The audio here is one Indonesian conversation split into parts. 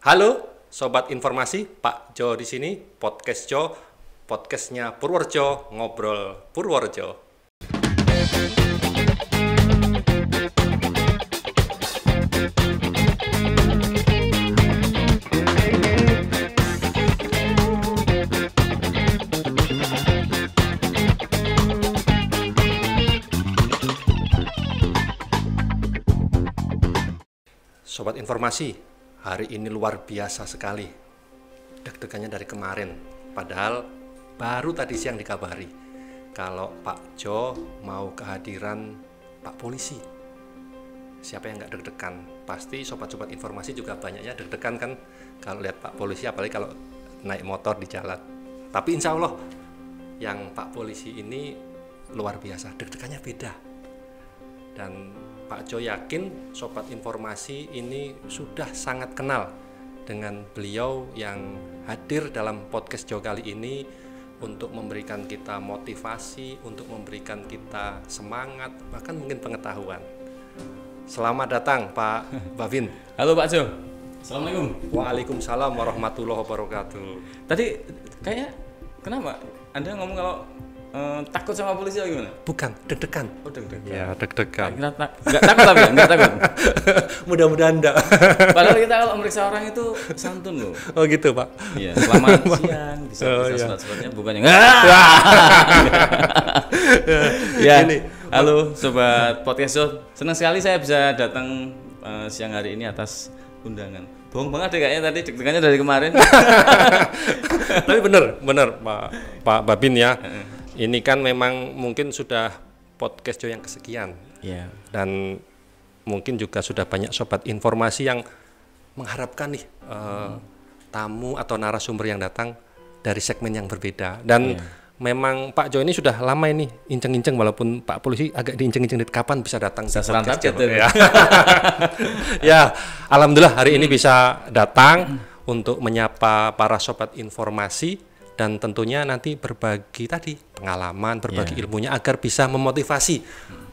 Halo Sobat Informasi, Pak Jo di sini, Podcast Jo, podcastnya Purworejo, ngobrol Purworejo. Sobat Informasi, hari ini luar biasa sekali. Deg-degannya dari kemarin. Padahal baru tadi siang dikabari kalau Pak Jo mau kehadiran Pak Polisi. Siapa yang nggak deg-degan? Pasti sobat-sobat informasi juga banyaknya deg-degan kan kalau lihat Pak Polisi, apalagi kalau naik motor di jalan. Tapi insya Allah yang Pak Polisi ini luar biasa, deg-degannya beda. Dan Pak Jo yakin sobat informasi ini sudah sangat kenal dengan beliau yang hadir dalam podcast Jo kali ini untuk memberikan kita motivasi, untuk memberikan kita semangat, bahkan mungkin pengetahuan. Selamat datang Pak Babin. Halo Pak Jo. Assalamualaikum. Waalaikumsalam warahmatullahi wabarakatuh. Tadi kayaknya kenapa Anda ngomong kalau takut sama polisi atau gimana? Bukan, deg-degan. Oh, deg-degan. Ya, deg-degan. Enggak takut tapi ya, enggak takut. Mudah-mudahan enggak. Padahal kita kalau meriksa orang itu santun loh. Oh gitu, Pak. Iya, selamat siang. Bisa surat-suratnya bukannya Ya. Halo sobat podcast Jo. Senang sekali saya bisa datang siang hari ini atas undangan. Bohong banget deh kayaknya tadi deg-degannya dari kemarin. Tapi bener Pak Babin ya. Ini kan memang mungkin sudah podcast Jo yang kesekian. Iya. Dan mungkin juga sudah banyak sobat informasi yang mengharapkan nih tamu atau narasumber yang datang dari segmen yang berbeda. Dan memang Pak Jo ini sudah lama ini inceng-inceng, walaupun Pak Polisi agak diinceng-inceng kapan bisa datang di podcast Jo. Ya, alhamdulillah hari ini bisa datang untuk menyapa para sobat informasi dan tentunya nanti berbagi tadi pengalaman, berbagi ilmunya agar bisa memotivasi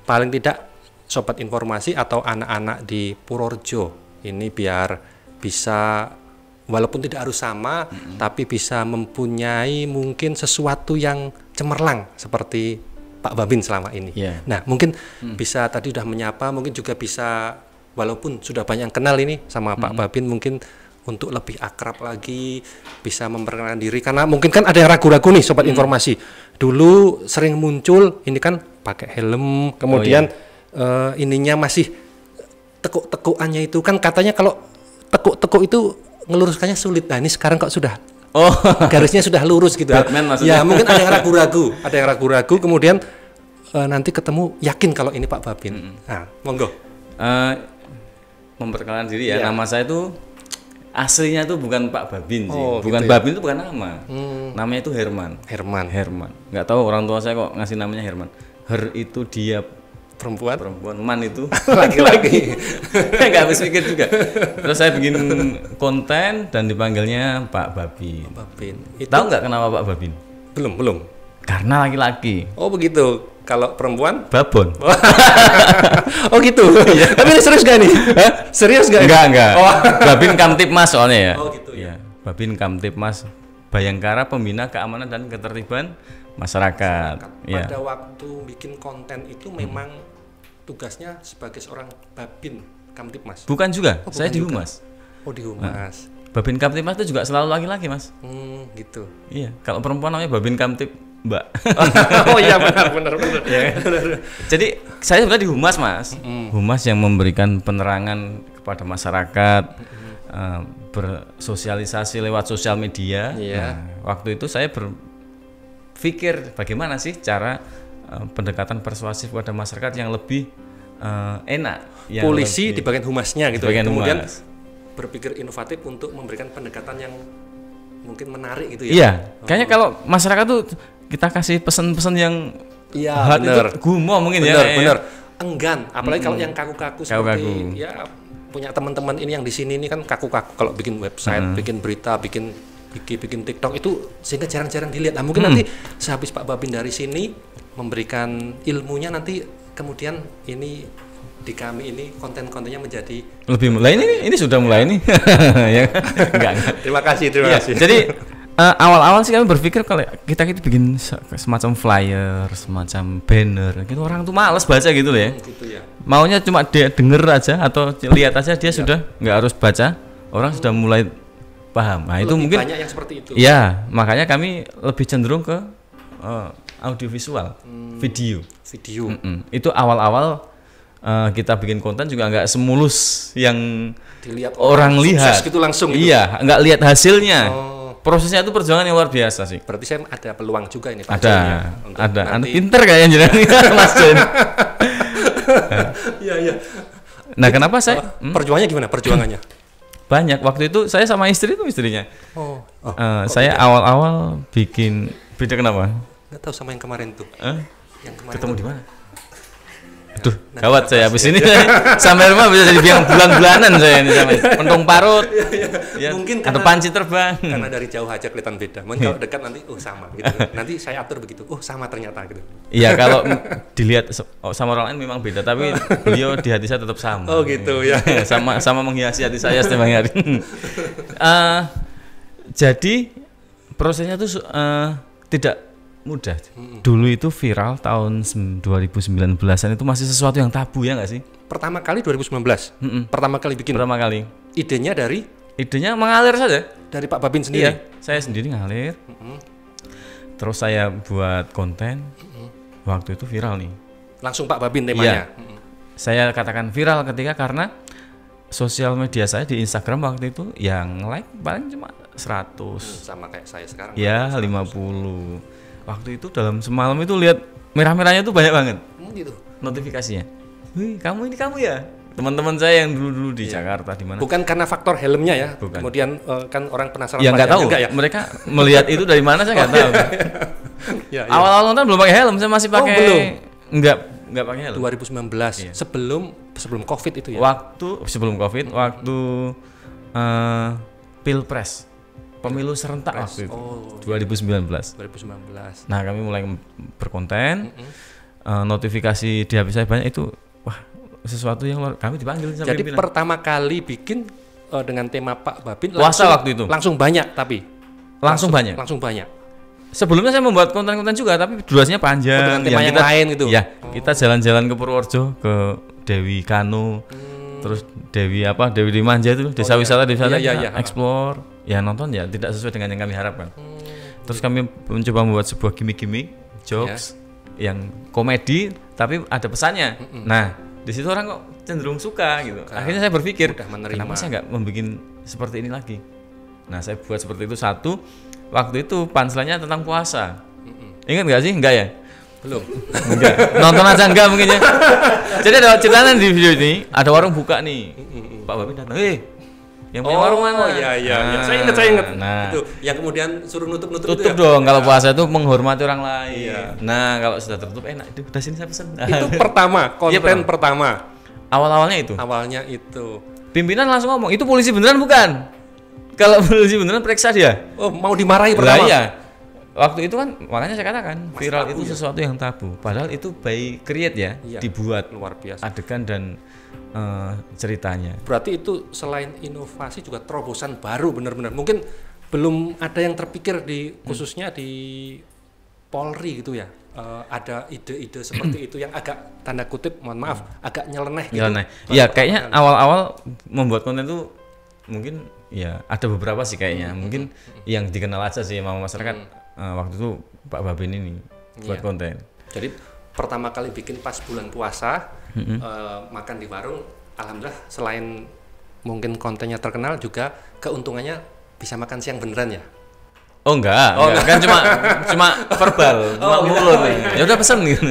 paling tidak sobat informasi atau anak-anak di Purworejo ini biar bisa walaupun tidak harus sama tapi bisa mempunyai mungkin sesuatu yang cemerlang seperti Pak Babin selama ini. Nah, mungkin bisa tadi sudah menyapa, mungkin juga bisa walaupun sudah banyak yang kenal ini sama Pak Babin, mungkin untuk lebih akrab lagi bisa memperkenalkan diri, karena mungkin kan ada yang ragu-ragu nih sobat informasi. Dulu sering muncul ini kan pakai helm, kemudian ininya masih tekuk-tekukannya itu kan katanya kalau tekuk-tekuk itu ngeluruskannya sulit. Nah, ini sekarang kok sudah garisnya sudah lurus gitu. Ya, mungkin ada yang ragu-ragu, kemudian nanti ketemu yakin kalau ini Pak Babin. Nah, monggo. Memperkenalkan diri ya. Nama saya itu aslinya itu bukan Pak Babin sih. Bukan gitu Babin itu bukan nama. Namanya itu Herman. Nggak tahu orang tua saya kok ngasih namanya Herman. Her itu dia perempuan, man itu laki-laki. Nggak habis pikir juga. Terus saya bikin konten dan dipanggilnya Pak Babin. Tahu nggak kenapa Pak Babin? Belum. Karena laki-laki. Oh begitu. Kalau perempuan? Babon. Oh gitu. Tapi ini serius gak nih? Serius gak? Enggak. Babin Kamtipmas soalnya ya. Oh gitu ya. Babin Kamtipmas, Bayangkara Pembina Keamanan dan Ketertiban Masyarakat. Pada waktu bikin konten itu memang tugasnya sebagai seorang Babin Kamtipmas. Bukan juga. Saya di Humas. Oh di Humas. Babin Kamtipmas itu juga selalu laki-laki, Mas. Gitu. Iya. Kalau perempuan namanya Babin Kamtip Mbak. Oh iya benar. Jadi saya sebenarnya di Humas, Mas. Humas yang memberikan penerangan kepada masyarakat, bersosialisasi lewat sosial media. Nah, waktu itu saya berpikir bagaimana sih cara pendekatan persuasif kepada masyarakat yang lebih enak. Polisi di bagian humasnya gitu. Kemudian humas. Berpikir inovatif untuk memberikan pendekatan yang mungkin menarik gitu ya. Iya. Kayaknya kalau masyarakat tuh kita kasih pesan-pesan yang benar. Gumoh mungkin benar. Enggan, apalagi kalau yang kaku-kaku seperti ya punya teman-teman ini yang di sini ini kan kaku-kaku kalau bikin website, bikin berita, bikin TikTok itu sehingga jarang-jarang dilihat. Nah, mungkin nanti sehabis Pak Babin dari sini memberikan ilmunya nanti kemudian ini di kami ini konten-kontennya menjadi lebih mulai ini sudah mulai nih. Ya. Enggak. Terima kasih. Jadi awal-awal sih kami berpikir kalau kita bikin semacam flyer, semacam banner, gitu orang tuh malas baca gitu loh ya. Gitu ya. Maunya cuma dia denger aja atau lihat aja dia sudah nggak harus baca, orang sudah mulai paham. Nah, itu mungkin banyak yang seperti itu. Ya, makanya kami lebih cenderung ke audiovisual, video. Itu awal-awal kita bikin konten juga nggak semulus yang dilihat orang lihat gitu langsung gitu. Iya, nggak lihat hasilnya. Prosesnya itu perjuangan yang luar biasa sih. Berarti saya ada peluang juga ini Pak. Ada. Anda pinter kayaknya jenengan Mas Jen. Iya. Nah, kenapa saya perjuangannya gimana? Perjuangannya? Banyak. Waktu itu saya sama istrinya. Saya beda? awal-awal bikin beda kenapa? Nggak tahu sama yang kemarin tuh. Yang kemarin ketemu di mana? Aduh, gawat saya habis ini sampai rumah bisa jadi biang bulan-bulanan saya ini sampai pentung parut. Ya, mungkin ada panci terbang. Karena dari jauh aja kelihatan beda. Mungkin kalau dekat nanti sama gitu. Nanti saya atur begitu. Sama ternyata gitu. Iya, kalau dilihat sama orang lain memang beda, tapi beliau di hati saya tetap sama. Oh gitu ya. sama menghiasi hati saya setiap hari. Jadi prosesnya tuh tidak mudah. Dulu itu viral tahun 2019-an itu masih sesuatu yang tabu ya nggak sih? Pertama kali 2019. Pertama kali bikin. Pertama kali. Idenya mengalir saja. Dari Pak Babin sendiri. Iya, saya sendiri ngalir. Terus saya buat konten. Waktu itu viral nih. Langsung Pak Babin temanya. Iya. Saya katakan viral karena sosial media saya di Instagram waktu itu yang like paling cuma 100. Sama kayak saya sekarang. Ya, 50. Waktu itu dalam semalam itu lihat merah-merahnya tuh banyak banget. Gitu. Notifikasinya. Wih, kamu ya? Teman-teman saya yang dulu di Jakarta di mana? Bukan karena faktor helmnya ya. Bukan. Kemudian kan orang penasaran. Ya nggak tahu. Ya? Mereka melihat itu dari mana saya nggak tahu. Awal-awal kan belum pakai helm, saya masih pakai. Belum. Nggak pakai helm. 2019. Iya. Sebelum Covid itu ya. Sebelum Covid, waktu Pilpres. Pemilu serentak waktu itu, 2019. Nah, kami mulai berkonten, notifikasi di HP saya banyak itu, wah sesuatu yang kami dipanggil. Jadi pertama kali bikin dengan tema Pak Babin. Puasa waktu itu. Langsung banyak tapi. Langsung banyak. Sebelumnya saya membuat konten-konten juga, tapi durasinya panjang. Dengan tema yang lain gitu. Ya, kita jalan-jalan ke Purworejo, ke Dewi Kano, terus Dewi Dimanja itu, desa wisata, explore. Ya nonton ya tidak sesuai dengan yang kami harapkan. Terus kami mencoba membuat sebuah gimmick jokes yang komedi tapi ada pesannya. Nah, di situ orang kok cenderung suka gitu. Akhirnya saya berpikir, kenapa saya nggak membuat seperti ini lagi? Nah, saya buat seperti itu satu. Waktu itu punchline-nya tentang puasa. Ingat nggak sih? Enggak ya? Belum. Enggak. Nonton aja enggak mungkin ya. Jadi ada ceritanya di video ini, ada warung buka nih. Pak Babin datang, yang punya warung mana? Iya. Saya ingat. Nah, itu yang kemudian suruh nutup itu dong. Kalau puasa itu menghormati orang lain. Iya. Nah, kalau sudah tertutup enak. Udah sini saya pesan. Itu pertama, konten pertama. Awalnya itu. Pimpinan langsung ngomong, itu polisi beneran bukan? Kalau polisi beneran periksa dia. Oh, mau dimarahi pertama. Iya. Waktu itu kan makanya saya katakan viral itu sesuatu yang tabu. Padahal itu by create ya, dibuat luar biasa. Adegan dan ceritanya. Berarti itu selain inovasi juga terobosan baru benar-benar. Mungkin belum ada yang terpikir khususnya di Polri gitu ya. Ada ide-ide seperti itu yang agak tanda kutip, mohon maaf, agak nyeleneh gitu. Iya, kayaknya awal-awal membuat konten itu mungkin ya ada beberapa sih kayaknya. Mungkin yang dikenal aja sih sama masyarakat waktu itu Pak Babin ini buat konten. Jadi pertama kali bikin pas bulan puasa, makan di warung, alhamdulillah selain mungkin kontennya terkenal juga keuntungannya bisa makan siang beneran ya? Oh enggak. Kan cuma verbal, cuma mulut. Ya udah pesen gitu.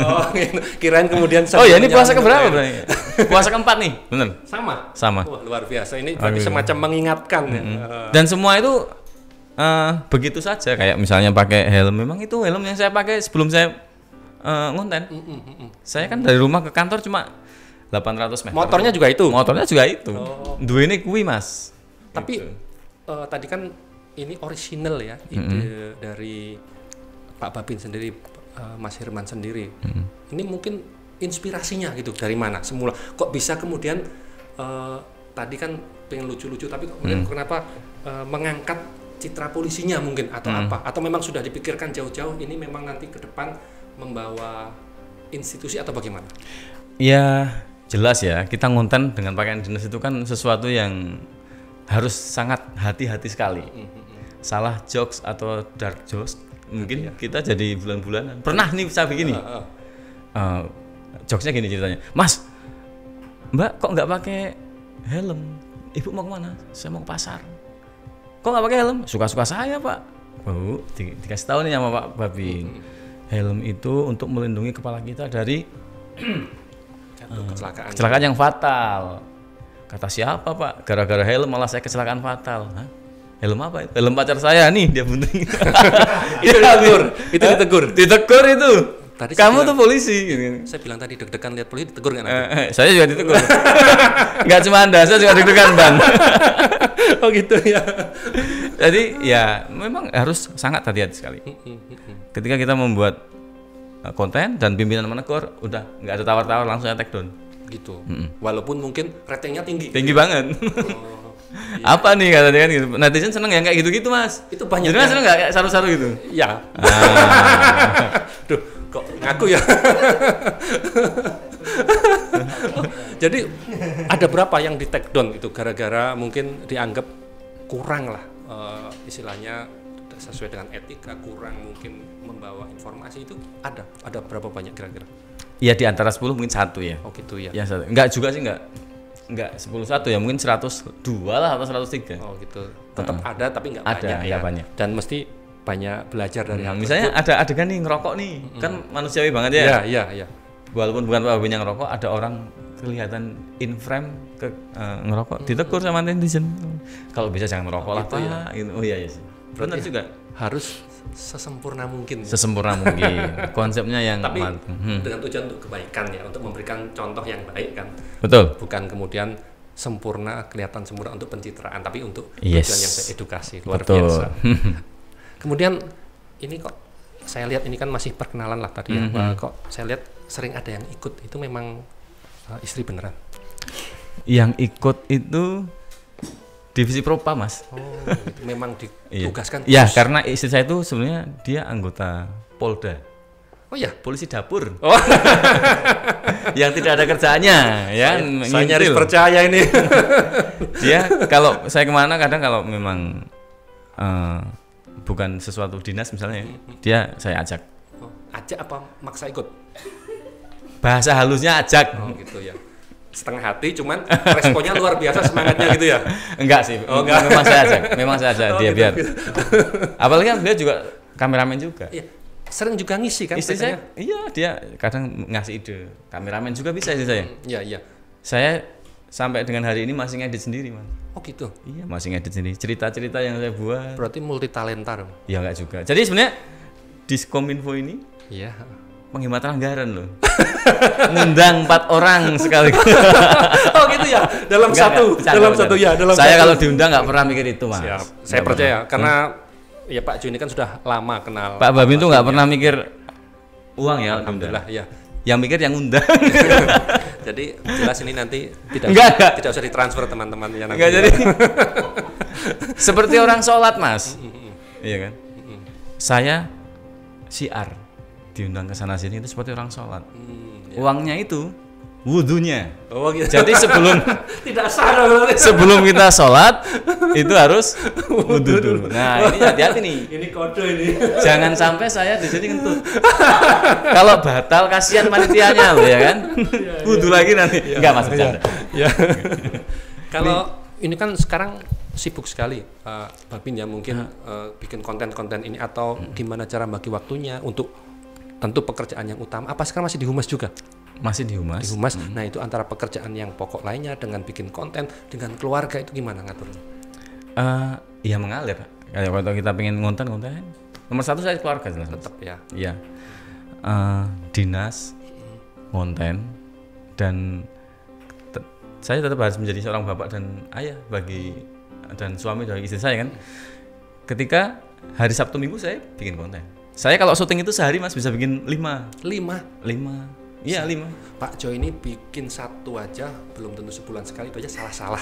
Kirain kemudian ya ini puasa keberapa berarti? Puasa keempat nih, bener? Sama. Wah, luar biasa. Ini berarti semacam mengingatkan ya. Dan semua itu begitu saja, kayak misalnya pakai helm. Memang itu helm yang saya pakai sebelum saya ngonten. Saya kan dari rumah ke kantor cuma 800 meter. Motornya juga itu? Motornya juga itu. Dua ini kui mas. Tapi tadi kan ini original ya, ide dari Pak Babin sendiri, Mas Herman sendiri. Ini mungkin inspirasinya gitu dari mana semula? Kok bisa kemudian tadi kan pengen lucu-lucu tapi kemudian kenapa mengangkat citra polisinya mungkin atau apa? Atau memang sudah dipikirkan jauh-jauh ini memang nanti ke depan membawa institusi atau bagaimana? Ya jelas ya, kita ngonten dengan pakaian dinas itu kan sesuatu yang harus sangat hati-hati sekali. Salah jokes atau dark jokes mungkin kita jadi bulan-bulanan. Pernah nih saya begini. Jokesnya gini ceritanya, Mas, Mbak kok nggak pakai helm? Ibu mau kemana? Saya mau ke pasar. Kok nggak pakai helm? Suka-suka saya Pak. Dikasih tahu nih sama Pak Babin. Helm itu untuk melindungi kepala kita dari kecelakaan yang fatal. Kata siapa Pak? Gara-gara helm malah saya kecelakaan fatal. Hah? Helm apa itu? Helm pacar saya nih, dia bunting. Ditegur itu. Tadi kamu tuh polisi. Saya bilang tadi deg-degan lihat polisi, ditegur nggak nanti? Saya juga ditegur. Nggak cuma Anda, saya juga deg-degan Bang. Oh gitu ya. Jadi ya memang harus sangat hati-hati sekali. Ketika kita membuat konten dan pimpinan menegur, udah nggak ada tawar-tawar, langsung take down. Gitu. Walaupun mungkin ratingnya tinggi. Tinggi banget. Iya. Apa nih katanya kan gitu. Netizen seneng yang kayak gitu-gitu Mas. Itu banyak. Jadi Mas seneng nggak kayak saru-saru gitu? Iya. Duh, kok ngaku ya? Jadi ada berapa yang di take down itu gara-gara mungkin dianggap kurang lah istilahnya sesuai dengan etika, kurang mungkin membawa informasi itu ada berapa banyak kira-kira? Ya di antara 10 mungkin 1 ya. Oh gitu ya. Ya satu. Enggak juga sih enggak 10 1 ya, mungkin 102 lah atau 103. Oh gitu. Tetap ada tapi enggak banyak ya. Ada banyak. Dan mesti banyak belajar dari hal misalnya tersebut. Ada adegan nih ngerokok nih. Kan manusiawi banget ya. Iya. Walaupun bukan Pak Babin yang ngerokok, ada orang kelihatan in frame ngerokok, ditegur sama netizen. Kalau bisa jangan ngerokok lah Pak. Ya. Oh iya sih. Benar juga. Harus sesempurna mungkin. Konsepnya yang tapi dengan tujuan untuk kebaikan ya, untuk memberikan contoh yang baik kan. Betul. Bukan kemudian kelihatan sempurna untuk pencitraan, tapi untuk tujuan yang edukasi luar biasa. Kemudian ini kok saya lihat ini kan masih perkenalan lah tadi ya. Kok saya lihat sering ada yang ikut, itu memang istri beneran? Yang ikut itu divisi Propa Mas. Oh, itu memang ditugaskan. Iya, karena istri saya itu sebenarnya dia anggota Polda. Oh ya, polisi dapur. Oh. Yang tidak ada kerjaannya, ya. Saya nyaris percaya ini. Dia kalau saya kemana kadang kalau memang bukan sesuatu dinas misalnya, dia saya ajak. Oh, ajak apa maksa ikut? Bahasa halusnya ajak. Oh gitu ya. Setengah hati, cuman responnya luar biasa semangatnya gitu ya? Enggak sih, enggak. Memang saya ajak dia gitu, biar. Gitu. Apalagi kan dia juga kameramen juga. Iya. Sering juga ngisi kan? Istri saya, iya dia kadang ngasih ide. Kameramen juga bisa istri saya. Iya. Saya sampai dengan hari ini masih ngedit sendiri Mas. Oh gitu? Iya masih ngedit sendiri. Cerita-cerita yang saya buat. Berarti multi talenta dong? Ya enggak juga. Jadi sebenarnya Diskominfo ini menghemat anggaran loh. Ngundang 4 orang sekali. Oh gitu ya. Dalam satu. Saya kalau diundang nggak pernah mikir itu Mas. Siap. Saya percaya karena ya Pak Ju ini kan sudah lama kenal. Pak Babin tuh nggak pernah mikir uang ya. Alhamdulillah ya. Yang mikir yang undang. Jadi jelas ini nanti tidak usah ditransfer teman-teman ya nanti. Enggak jadi. Seperti orang sholat Mas. Iya kan? Saya syiar diundang ke sana sini itu seperti orang sholat. Uangnya itu wudunya. Oh, gitu. Jadi sebelum tidak sah sebelum kita sholat itu harus wudu dulu. Nah ini hati-hati nih. Ini kode ini. Jangan sampai saya di sini kentut. Kalau batal kasihan panitianya loh ya kan. Wudu lagi nanti. Enggak Mas bercanda. Ya. Kalau ini kan sekarang sibuk sekali Babin ya mungkin bikin konten-konten ini atau gimana cara bagi waktunya untuk tentu pekerjaan yang utama. Apa sekarang masih di humas juga? Masih di humas. Nah itu antara pekerjaan yang pokok lainnya dengan bikin konten dengan keluarga itu gimana ngaturnya? Ya mengalir. Kayak waktu kita pengen konten nomor 1 saya keluarga jelas. Tetap ya. Iya. Dinas, konten dan saya tetap harus menjadi seorang bapak dan ayah dan suami dari istri saya kan. Ketika hari Sabtu Minggu saya bikin konten. Saya kalau syuting itu sehari Mas bisa bikin 5. Iya 5. Pak Jo ini bikin satu aja belum tentu sebulan sekali, itu aja salah-salah.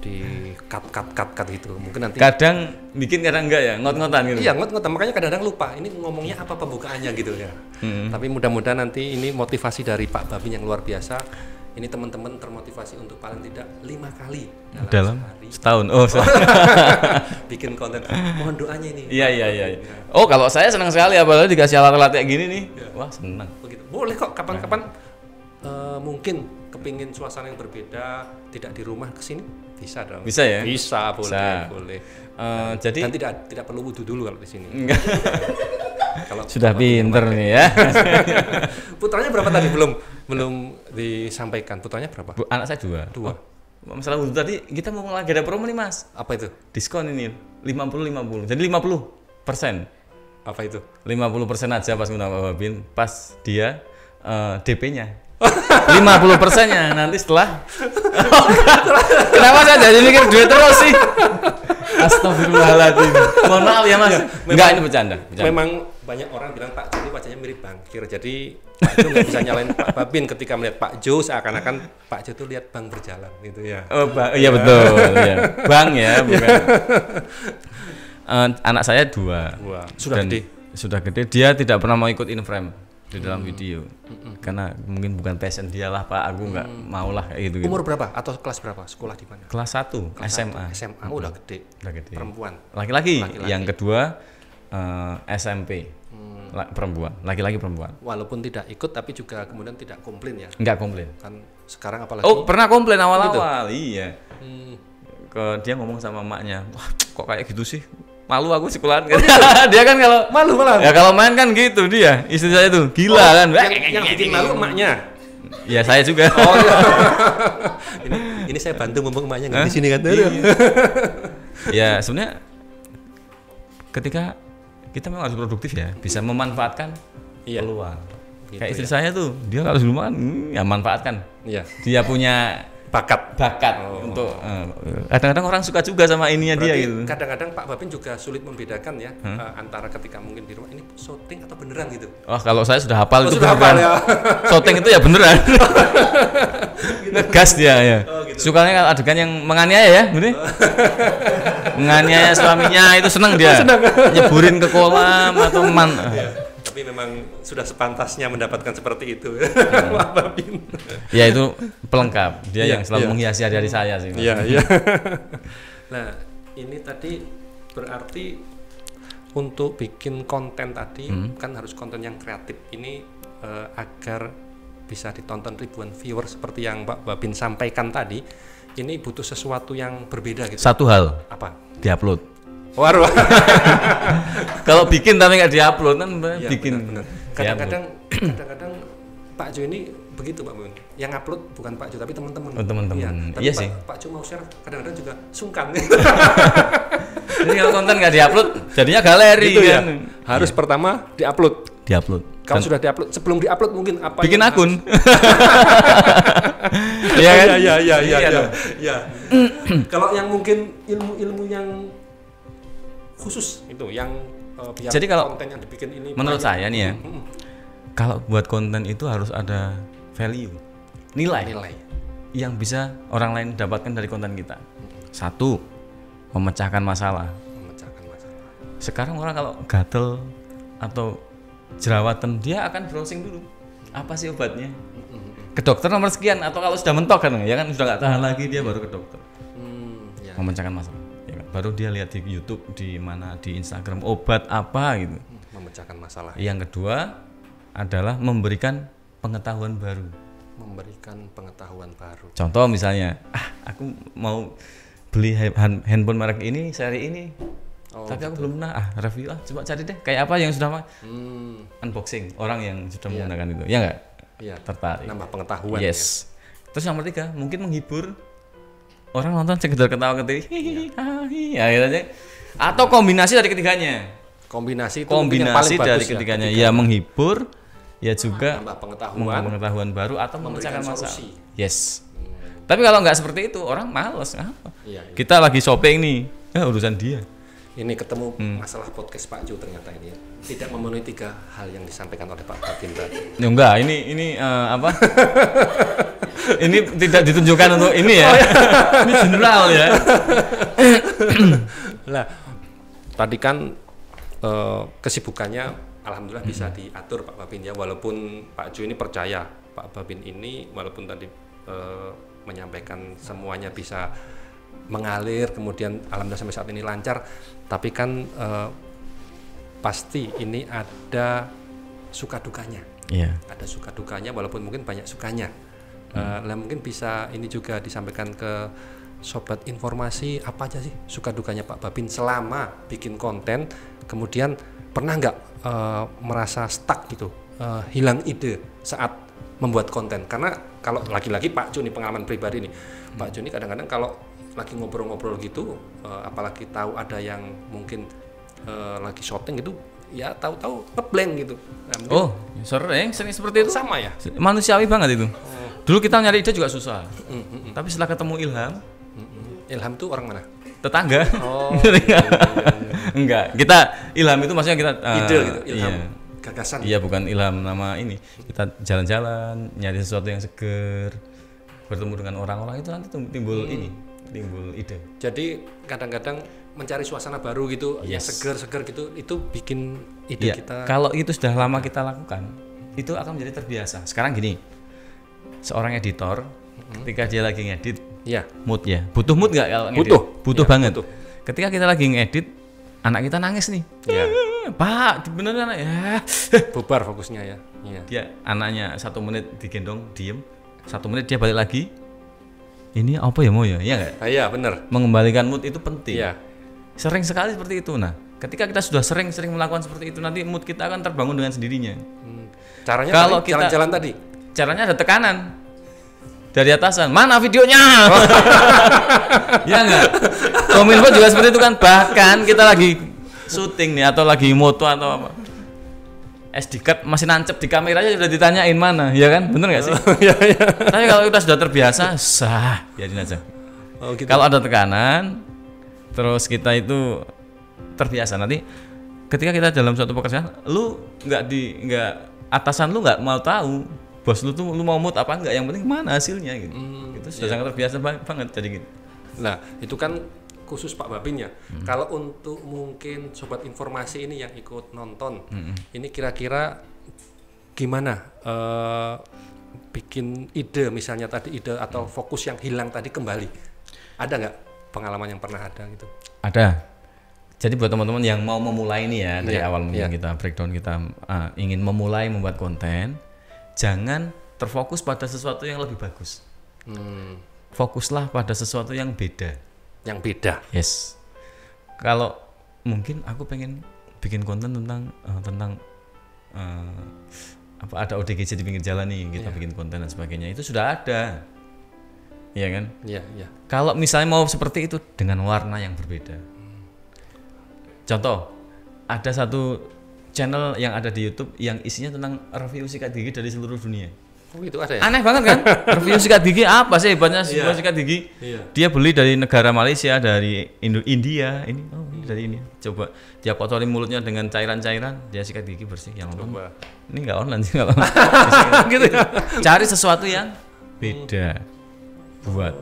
Di cut gitu. Mungkin nanti kadang bikin kadang enggak ya, ngot-ngotan gitu. Iya, ngot-ngotan, makanya kadang-kadang lupa ini ngomongnya apa pembukaannya gitu ya. Tapi mudah-mudahan nanti ini motivasi dari Pak Babin yang luar biasa. Ini teman-teman termotivasi untuk paling tidak 5 kali dalam setahun. Oh, bikin konten. Mohon doanya ini. Iya. Oh, kalau saya senang sekali apalagi dikasih alat-alat kayak gini nih. Ya. Wah, senang. Begitu. Boleh kok kapan-kapan mungkin kepingin suasana yang berbeda, tidak di rumah, kesini bisa dong. Bisa ya? Bisa, boleh. Jadi dan tidak perlu wudhu dulu kalau di sini. Kalau sudah pinter nih ya. Putranya berapa tadi? Belum disampaikan. Putranya berapa? Anak saya 2. Oh, masalah wudhu tadi kita mau lagi ada promo nih Mas. Apa itu? Diskon ini 50. Jadi 50%. Apa itu? 50% aja pas ngundang Pak Babin, pas dia DP-nya. 50%-nya nanti setelah. Kenapa saya jadi mikir duit terus sih? Astagfirullahaladzim. Mohon maaf ya Mas. Enggak, ini bercanda. Memang banyak orang bilang Pak Jo ini wajahnya mirip bankir. Jadi Pak Jo nggak bisa nyalain Pak Babin ketika melihat Pak Jo, seakan-akan Pak Jo tuh lihat bank berjalan gitu ya. Oh, iya betul. Ya. Bank ya, bukan. Anak saya 2. Sudah gede. Dia tidak pernah mau ikut in frame di dalam video. Karena mungkin bukan passion dia lah Pak, aku nggak mau lah kayak gitu. Umur berapa atau kelas berapa? Sekolah di mana? Kelas 1 SMA. SMA udah gede. Perempuan. Laki-laki. Yang kedua SMP. Perempuan. Laki-laki perempuan. Walaupun tidak ikut tapi juga kemudian tidak komplain ya. Enggak komplain. Kan sekarang apalagi. Oh, pernah komplain awal-awal. Gitu? Iya. Dia ngomong sama emaknya, "Wah, kok kayak gitu sih? Malu aku sekolahan." Dia kan kalau malu malah. Ya kalau main kan gitu dia. Istri saya itu gila kan. Yang bikin malu emaknya. Iya, saya juga. Oh, iya. ini saya bantu mumpung emaknya nggak di sini kan. Ya, sebenarnya ketika kita memang harus produktif ya, bisa memanfaatkan peluang. Gitu, kayak istri saya tuh, dia kalau di rumah kan ya manfaatkan. Iya. Dia punya bakat untuk kadang-kadang orang suka juga sama ininya. Berarti dia gitu. Kadang-kadang Pak Babin juga sulit membedakan ya antara ketika mungkin di rumah ini syuting atau beneran gitu. Wah, kalau saya sudah hafal itu sudah hafal ya. Syuting itu ya beneran. Ngegas dia ya. Gitu. Sukanya kalau adegan yang menganiaya ya, bener. Menganiaya suaminya itu senang dia. Nyeburin ke kolam atau Tapi memang sudah sepantasnya mendapatkan seperti itu. Pak Babin. Ya itu pelengkap. Dia yang selalu menghiasi hari-hari saya sih. Iya. Nah, ini tadi berarti untuk bikin konten tadi kan harus konten yang kreatif. Ini agar bisa ditonton ribuan viewer seperti yang Pak Babin sampaikan tadi. Ini butuh sesuatu yang berbeda gitu. Satu hal. Apa? Diupload. Waduh. Kalau bikin tapi nggak diupload kan ya, bikin. Benar. Kadang-kadang Pak Jo ini begitu Pak Bun. Yang upload bukan Pak Jo tapi teman-teman. Oh, teman-teman. Ya, tapi iya sih. Pak Jo mau share kadang-kadang juga sungkan. Jadi kalau konten nggak diupload jadinya galeri gitu kan. Ya. Harus pertama diupload. Kalau sudah diupload, sebelum diupload mungkin apa? Bikin akun. Iya kan? Iya. Kalau yang mungkin ilmu-ilmu yang khusus itu yang biar jadi kalau konten yang dibikin ini menurut saya nih ya, kalau buat konten itu harus ada value, nilai yang bisa orang lain dapatkan dari konten kita. Satu, memecahkan masalah. Sekarang orang kalau gatel atau jerawatan dia akan browsing dulu apa sih obatnya, ke dokter nomor sekian, atau kalau sudah mentok kan ya kan sudah nggak tahan lagi dia baru ke dokter. Memecahkan masalah. Baru dia lihat di YouTube, di mana, di Instagram obat apa gitu. Memecahkan masalah. Yang kedua adalah memberikan pengetahuan baru. Contoh misalnya, aku mau beli handphone merek ini, seri ini, tapi aku belum pernah. Review coba cari deh, kayak apa yang sudah unboxing orang yang sudah menggunakan itu, ya nggak? Iya. Tertarik. Nambah pengetahuan. Yes. Ya. Terus yang ketiga mungkin menghibur. Orang nonton sekedar ketawa-ketiwi, ya akhirnya. Atau kombinasi dari ketiganya. Kombinasi dari ketiganya, ya menghibur, ya juga nambah pengetahuan baru atau memecahkan masalah. Yes. Tapi kalau nggak seperti itu, orang malas. Kita lagi shopping nih, urusan dia. Ini ketemu masalah podcast Pak Ju ternyata ini tidak memenuhi 3 hal yang disampaikan oleh Pak Babin tadi. Ya enggak, ini apa? Ini tidak ditunjukkan untuk ini ya. Ini general ya. Lah, tadi kan kesibukannya alhamdulillah bisa diatur Pak Babin ya, walaupun Pak Ju ini percaya Pak Babin ini walaupun tadi menyampaikan semuanya bisa mengalir, kemudian alhamdulillah sampai saat ini lancar, tapi kan pasti ini ada suka dukanya. Ada suka dukanya walaupun mungkin banyak sukanya. Lah mungkin bisa ini juga disampaikan ke sobat informasi, apa aja sih suka dukanya Pak Babin selama bikin konten, kemudian pernah nggak merasa stuck gitu, hilang ide saat membuat konten? Karena kalau lagi-lagi Pak Ju nih pengalaman pribadi nih, Pak Ju nih kadang-kadang kalau lagi ngobrol-ngobrol gitu, apalagi tahu ada yang mungkin lagi syuting gitu, ya tahu-tahu ngeblank gitu. Nah, sering seperti itu. Sama ya? Manusiawi banget itu. Dulu kita nyari ide juga susah. Tapi setelah ketemu Ilham, Ilham tuh orang mana? Tetangga. Oh. Enggak, kita Ilham itu maksudnya kita ide gitu, Ilham. Iya. Gagasan. Iya, bukan Ilham nama ini. Kita jalan-jalan, nyari sesuatu yang seger, bertemu dengan orang-orang itu nanti timbul timbul ide. Jadi kadang-kadang mencari suasana baru gitu, yang seger-seger gitu, itu bikin ide kita. Kalau itu sudah lama kita lakukan, itu akan menjadi terbiasa. Sekarang gini, seorang editor ketika dia lagi ngedit, mood ya, butuh mood nggak kalau ngedit? Butuh banget. Butuh. Ketika kita lagi ngedit, anak kita nangis nih. Pak, beneran ya. Bubar fokusnya ya. Dia anaknya 1 menit digendong, diem. 1 menit dia balik lagi. Ini apa ya mau ya? Iya nggak? Iya benar. Mengembalikan mood itu penting. Iya. Sering sekali seperti itu. Nah, ketika kita sudah sering melakukan seperti itu, nanti mood kita akan terbangun dengan sendirinya. Caranya kalau kita jalan-jalan tadi. Caranya ada tekanan dari atasan. Mana videonya? Ya nggak? Kominfo juga seperti itu kan. Bahkan kita lagi syuting nih atau lagi moto atau apa, SD card masih nancep di kameranya sudah ditanyain mana, ya kan? Bener nggak sih? Tapi kalau kita sudah terbiasa, biarin aja. Gitu. Kalau ada tekanan, terus kita itu terbiasa, nanti ketika kita dalam suatu pekerjaan, lu atasan lu nggak mau tahu bos lu tuh lu mau mood apa enggak, yang penting mana hasilnya gitu. Itu sudah sangat terbiasa banget jadi gitu. Nah, itu kan khusus Pak Babin ya. Kalau untuk mungkin sobat informasi ini yang ikut nonton, ini kira-kira gimana bikin ide, misalnya tadi ide atau fokus yang hilang tadi kembali, ada nggak pengalaman yang pernah ada gitu? Ada. Jadi buat teman-teman yang mau memulai ini ya, dari awal mungkin kita breakdown, kita ingin memulai membuat konten, jangan terfokus pada sesuatu yang lebih bagus. Fokuslah pada sesuatu yang beda. Yang beda. Yes. Kalau mungkin aku pengen bikin konten tentang apa, ada ODGJ di pinggir jalan nih, kita bikin konten dan sebagainya, itu sudah ada. Iya kan? Iya. Kalau misalnya mau seperti itu dengan warna yang berbeda. Contoh, ada satu channel yang ada di YouTube yang isinya tentang review sikat gigi dari seluruh dunia. Oh, itu ada ya? Aneh banget kan? Review sikat gigi apa sih hebatnya sikat gigi? Dia beli dari negara Malaysia, dari India, ini dari ini. Coba dia kotori mulutnya dengan cairan-cairan, dia sikat gigi bersih. Yang nonton ini nggak online sih kalau gitu. Cari sesuatu yang beda buat.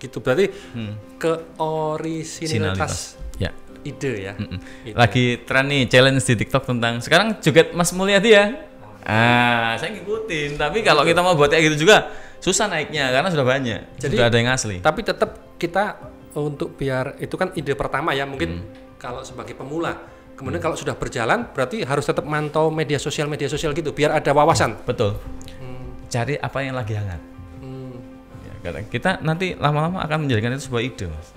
Gitu berarti keorisinalitas ide ya. Lagi tren nih challenge di TikTok tentang sekarang joget Mas Mulyadi ya. Saya ngikutin, tapi kalau kita mau buat kayak gitu juga susah naiknya karena sudah banyak. Jadi, sudah ada yang asli. Tapi tetap kita untuk biar itu kan ide pertama ya, mungkin kalau sebagai pemula. Kemudian kalau sudah berjalan berarti harus tetap mantau media sosial gitu biar ada wawasan. Betul. Cari apa yang lagi hangat. Ya, kita nanti lama-lama akan menjadikan itu sebuah ide, Mas.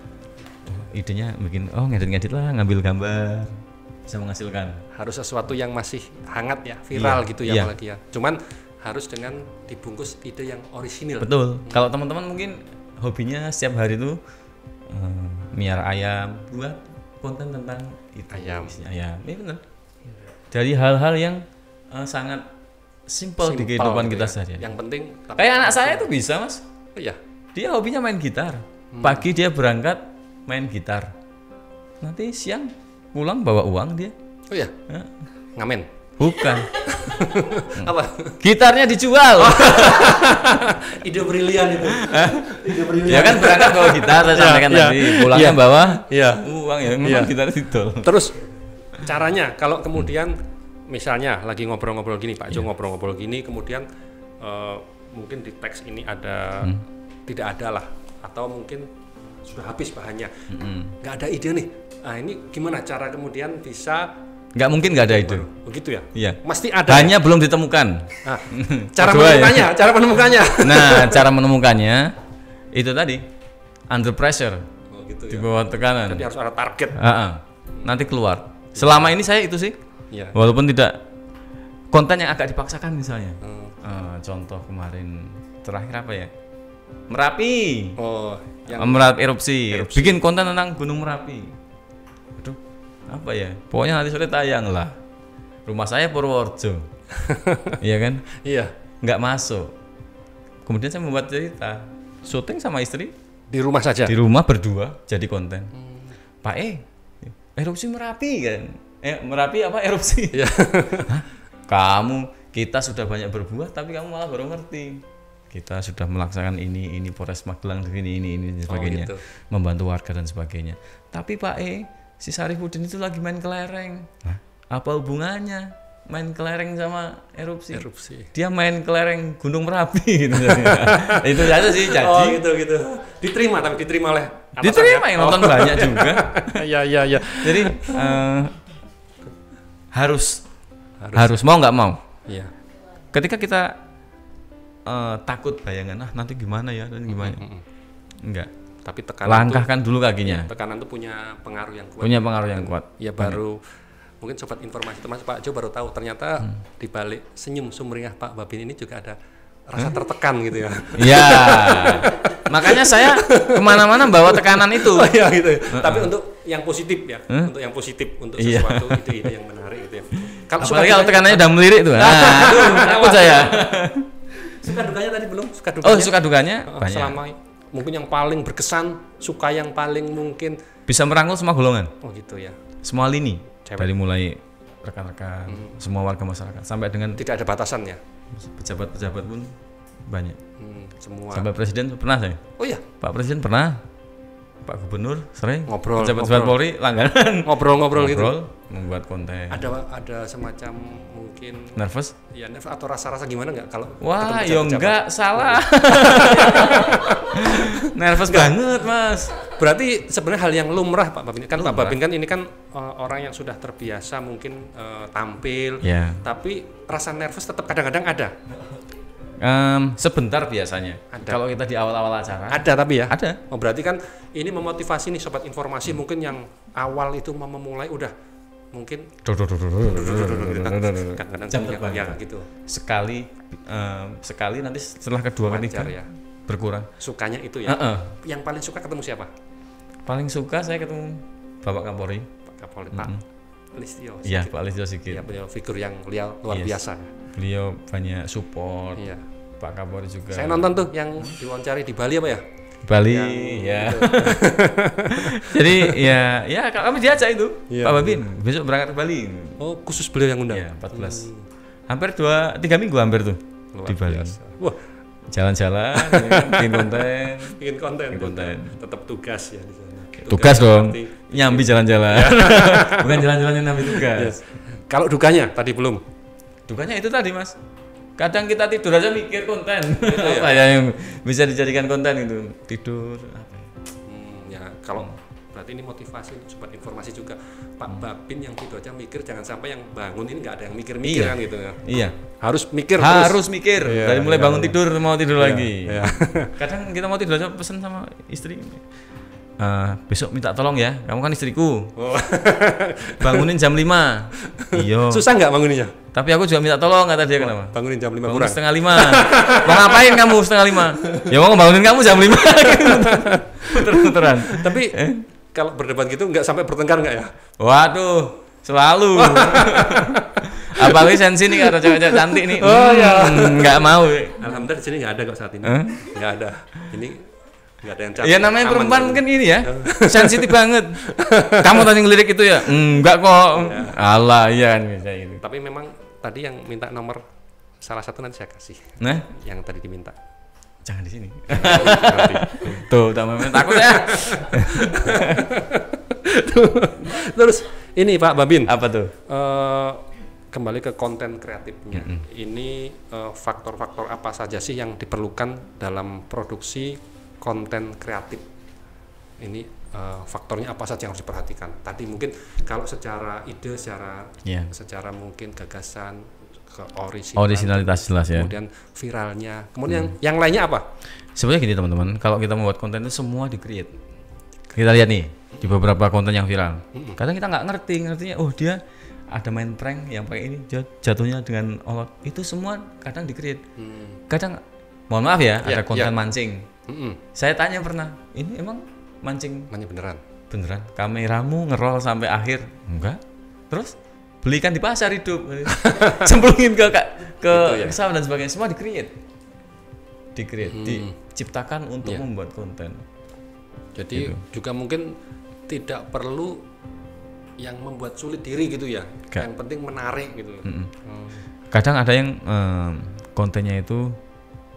Idenya bikin ngedit lah, ngambil gambar, bisa menghasilkan. Harus sesuatu yang masih hangat ya, viral gitu ya apalagi ya. Cuman harus dengan dibungkus ide yang orisinil. Betul. Kalau teman-teman mungkin hobinya setiap hari itu miara ayam, buat konten tentang itu, ayam. Ini benar. Dari hal-hal yang sangat simple di kehidupan kita sehari. Yang penting kayak anak saya itu bisa, Mas. Iya. Dia hobinya main gitar. Pagi dia berangkat main gitar. Nanti siang pulang bawa uang dia. Oh ya, ngamen. Bukan. Apa? Gitarnya dijual. Ide brilian itu. Ide brilian. Ya kan berangkat bawa gitar, saya sampaikan tadi. Pulangnya bawa uang ya, memang gitar didol. Terus caranya kalau kemudian misalnya lagi ngobrol-ngobrol gini, Pak Jo ngobrol-ngobrol gini, kemudian mungkin di teks ini ada tidak ada lah, atau mungkin sudah habis bahannya, nggak ada ide nih. Nah ini gimana cara kemudian bisa? Nggak mungkin nggak ada ide. Begitu ya? Iya. Mesti ada. Hanya belum ditemukan. Nah, cara menemukannya. Nah, cara menemukannya itu tadi under pressure. Oh, gitu di bawah tekanan. Jadi harus ada target. Nanti keluar. Selama ini saya itu sih. Ya. Walaupun tidak konten yang agak dipaksakan misalnya. Contoh kemarin terakhir apa ya? Merapi. Oh, Merapi erupsi. Bikin konten tentang Gunung Merapi. Apa ya, pokoknya nanti sore tayang lah. Rumah saya Purworejo. Iya kan? Iya. Nggak masuk. Kemudian saya membuat cerita, syuting sama istri di rumah saja. Di rumah berdua jadi konten. Pak erupsi Merapi kan? Merapi apa erupsi? Iya. Kita sudah banyak berbuat tapi kamu malah baru ngerti. Kita sudah melaksanakan ini Polres Magelang ini dan sebagainya. Gitu. Membantu warga dan sebagainya. Tapi Pak si Syarifuddin itu lagi main kelereng. Apa hubungannya main kelereng sama erupsi? Dia main kelereng Gunung Merapi gitu. Itu saja sih jadi. Oh gitu. Diterima oleh atasannya. Diterima yang nonton banyak juga. Iya. Jadi harus mau nggak mau. Iya. Ketika kita takut bayangan nanti gimana ya dan gimana. Enggak. Tapi tekanan langkahkan dulu kakinya. Tekanan itu punya pengaruh yang kuat. Ya baru mungkin sobat informasi termasuk Pak Jo baru tahu ternyata di balik senyum sumringah Pak Babin ini juga ada rasa tertekan gitu ya. Iya. Makanya saya kemana-mana bawa tekanan itu. Oh iya gitu. Tapi untuk yang positif ya, untuk yang positif, untuk sesuatu ide-ide yang menarik gitu ya. Kalau tekanannya udah melirik tuh. Takut saya. Suka dukanya tadi belum? Suka dukanya banyak. Selama mungkin yang paling berkesan, suka yang paling mungkin bisa merangkul semua golongan. Oh gitu ya. Semua lini. Dari mulai rekan-rekan, semua warga masyarakat sampai dengan tidak ada batasan ya. Pejabat-pejabat pun banyak. Semua. Sampai presiden pernah saya. Oh iya. Pak Presiden pernah. Pak Gubernur sering. Ngobrol. Pejabat-pejabat Polri langganan. Ngobrol gitu. Membuat konten. Ada semacam mungkin nervous? Ya nervous atau rasa-rasa gimana nggak kalau? Wah, enggak salah. Nervous banget Mas. Berarti sebenarnya hal yang lumrah Pak Babin. Kan Pak Babin kan ini kan orang yang sudah terbiasa mungkin tampil. Tapi rasa nervous tetap kadang-kadang ada. Sebentar biasanya. Kalau kita di awal-awal acara. Ada tapi ya. Ada. Oh berarti kan ini memotivasi nih sobat informasi mungkin yang awal itu mau memulai udah mungkin kadang-kadang ya gitu. Sekali nanti setelah kedua ketiga ya. Berkurang. Sukanya itu ya. Yang paling suka ketemu siapa? Paling suka saya ketemu Bapak Kapolri. Pak Kapolri Pak Listio. Iya Pak Listio Sigit. Ya, beliau figur yang luar biasa. Beliau banyak support. Iya. Pak Kapolri juga. Saya nonton tuh yang diwawancari di Bali apa ya? Bali, ya. Gitu. Jadi ya kami diajak itu, Pak Babin besok berangkat ke Bali. Oh khusus beliau yang undang? Ya 14. Hampir 2-3 minggu hampir tuh luar di Bali. Wah. Jalan-jalan, bikin konten. Tetap tugas ya di sana. Tugas dong. Nyambi jalan-jalan. Bukan jalan-jalan nyambi tugas. Kalau dukanya tadi belum. Dukanya itu tadi Mas. Kadang kita tidur aja mikir konten. Apa ya yang bisa dijadikan konten itu? Tidur apa ya? Kalau berarti ini motivasi sobat informasi juga. Pak Babin yang tidur aja mikir, jangan sampai yang bangun ini nggak ada yang mikir-mikir kan gitu ya. Iya. Harus mikir. Dari mulai bangun tidur mau tidur lagi. Kadang kita mau tidur aja pesan sama istri. Besok minta tolong ya, kamu kan istriku. Bangunin jam 5. Iya. Susah nggak banguninnya? Tapi aku juga minta tolong, kata dia. Kenapa? Bangunin jam 5 bangunin kurang. Setengah 5. Mau ngapain kamu setengah 5? Ya mau bangunin kamu jam 5. Muter-muteran. Tapi kalau berdebat gitu nggak sampai bertengkar nggak ya? Waduh, selalu. Apalagi sensi nih ada cewek-cewek cantik nih. Oh ya. Nggak mau. Alhamdulillah di sini nggak ada kok saat ini. Nggak ada. Ini Nggak ada yang cantik. Ya namanya perempuan mungkin ini ya, sensitif banget. Kamu tadi ngelirik itu ya? Enggak kok. Ya. Alah, iya kan bisa gitu. Tapi memang tadi yang minta nomor salah satu nanti saya kasih. Nah, yang tadi diminta. Jangan di sini. Tuh, udah takut ya. Terus ini Pak Babin. Apa tuh? Kembali ke konten kreatifnya. Ini faktor-faktor apa saja sih yang diperlukan dalam produksi konten kreatif? Ini faktornya apa saja yang harus diperhatikan? Tadi mungkin kalau secara ide, secara mungkin gagasan, originalitas jelas ya. Kemudian viralnya. Kemudian yang lainnya apa? Sebenarnya gini teman-teman, kalau kita membuat konten itu semua di-create. Kita lihat nih di beberapa konten yang viral. Kadang kita nggak ngertinya, oh dia ada main prank yang pakai ini, jatuhnya dengan olot. Itu semua kadang di-create. Kadang, mohon maaf ya, ada konten mancing. Saya tanya pernah, ini emang mancing beneran? Beneran. Kameramu ngerol sampai akhir? Enggak. Terus belikan di pasar hidup, cemplungin ke sawah dan sebagainya, semua di-create, diciptakan untuk membuat konten. Jadi gitu. Juga mungkin tidak perlu yang membuat sulit diri gitu ya, yang penting menarik gitu. Kadang ada yang kontennya itu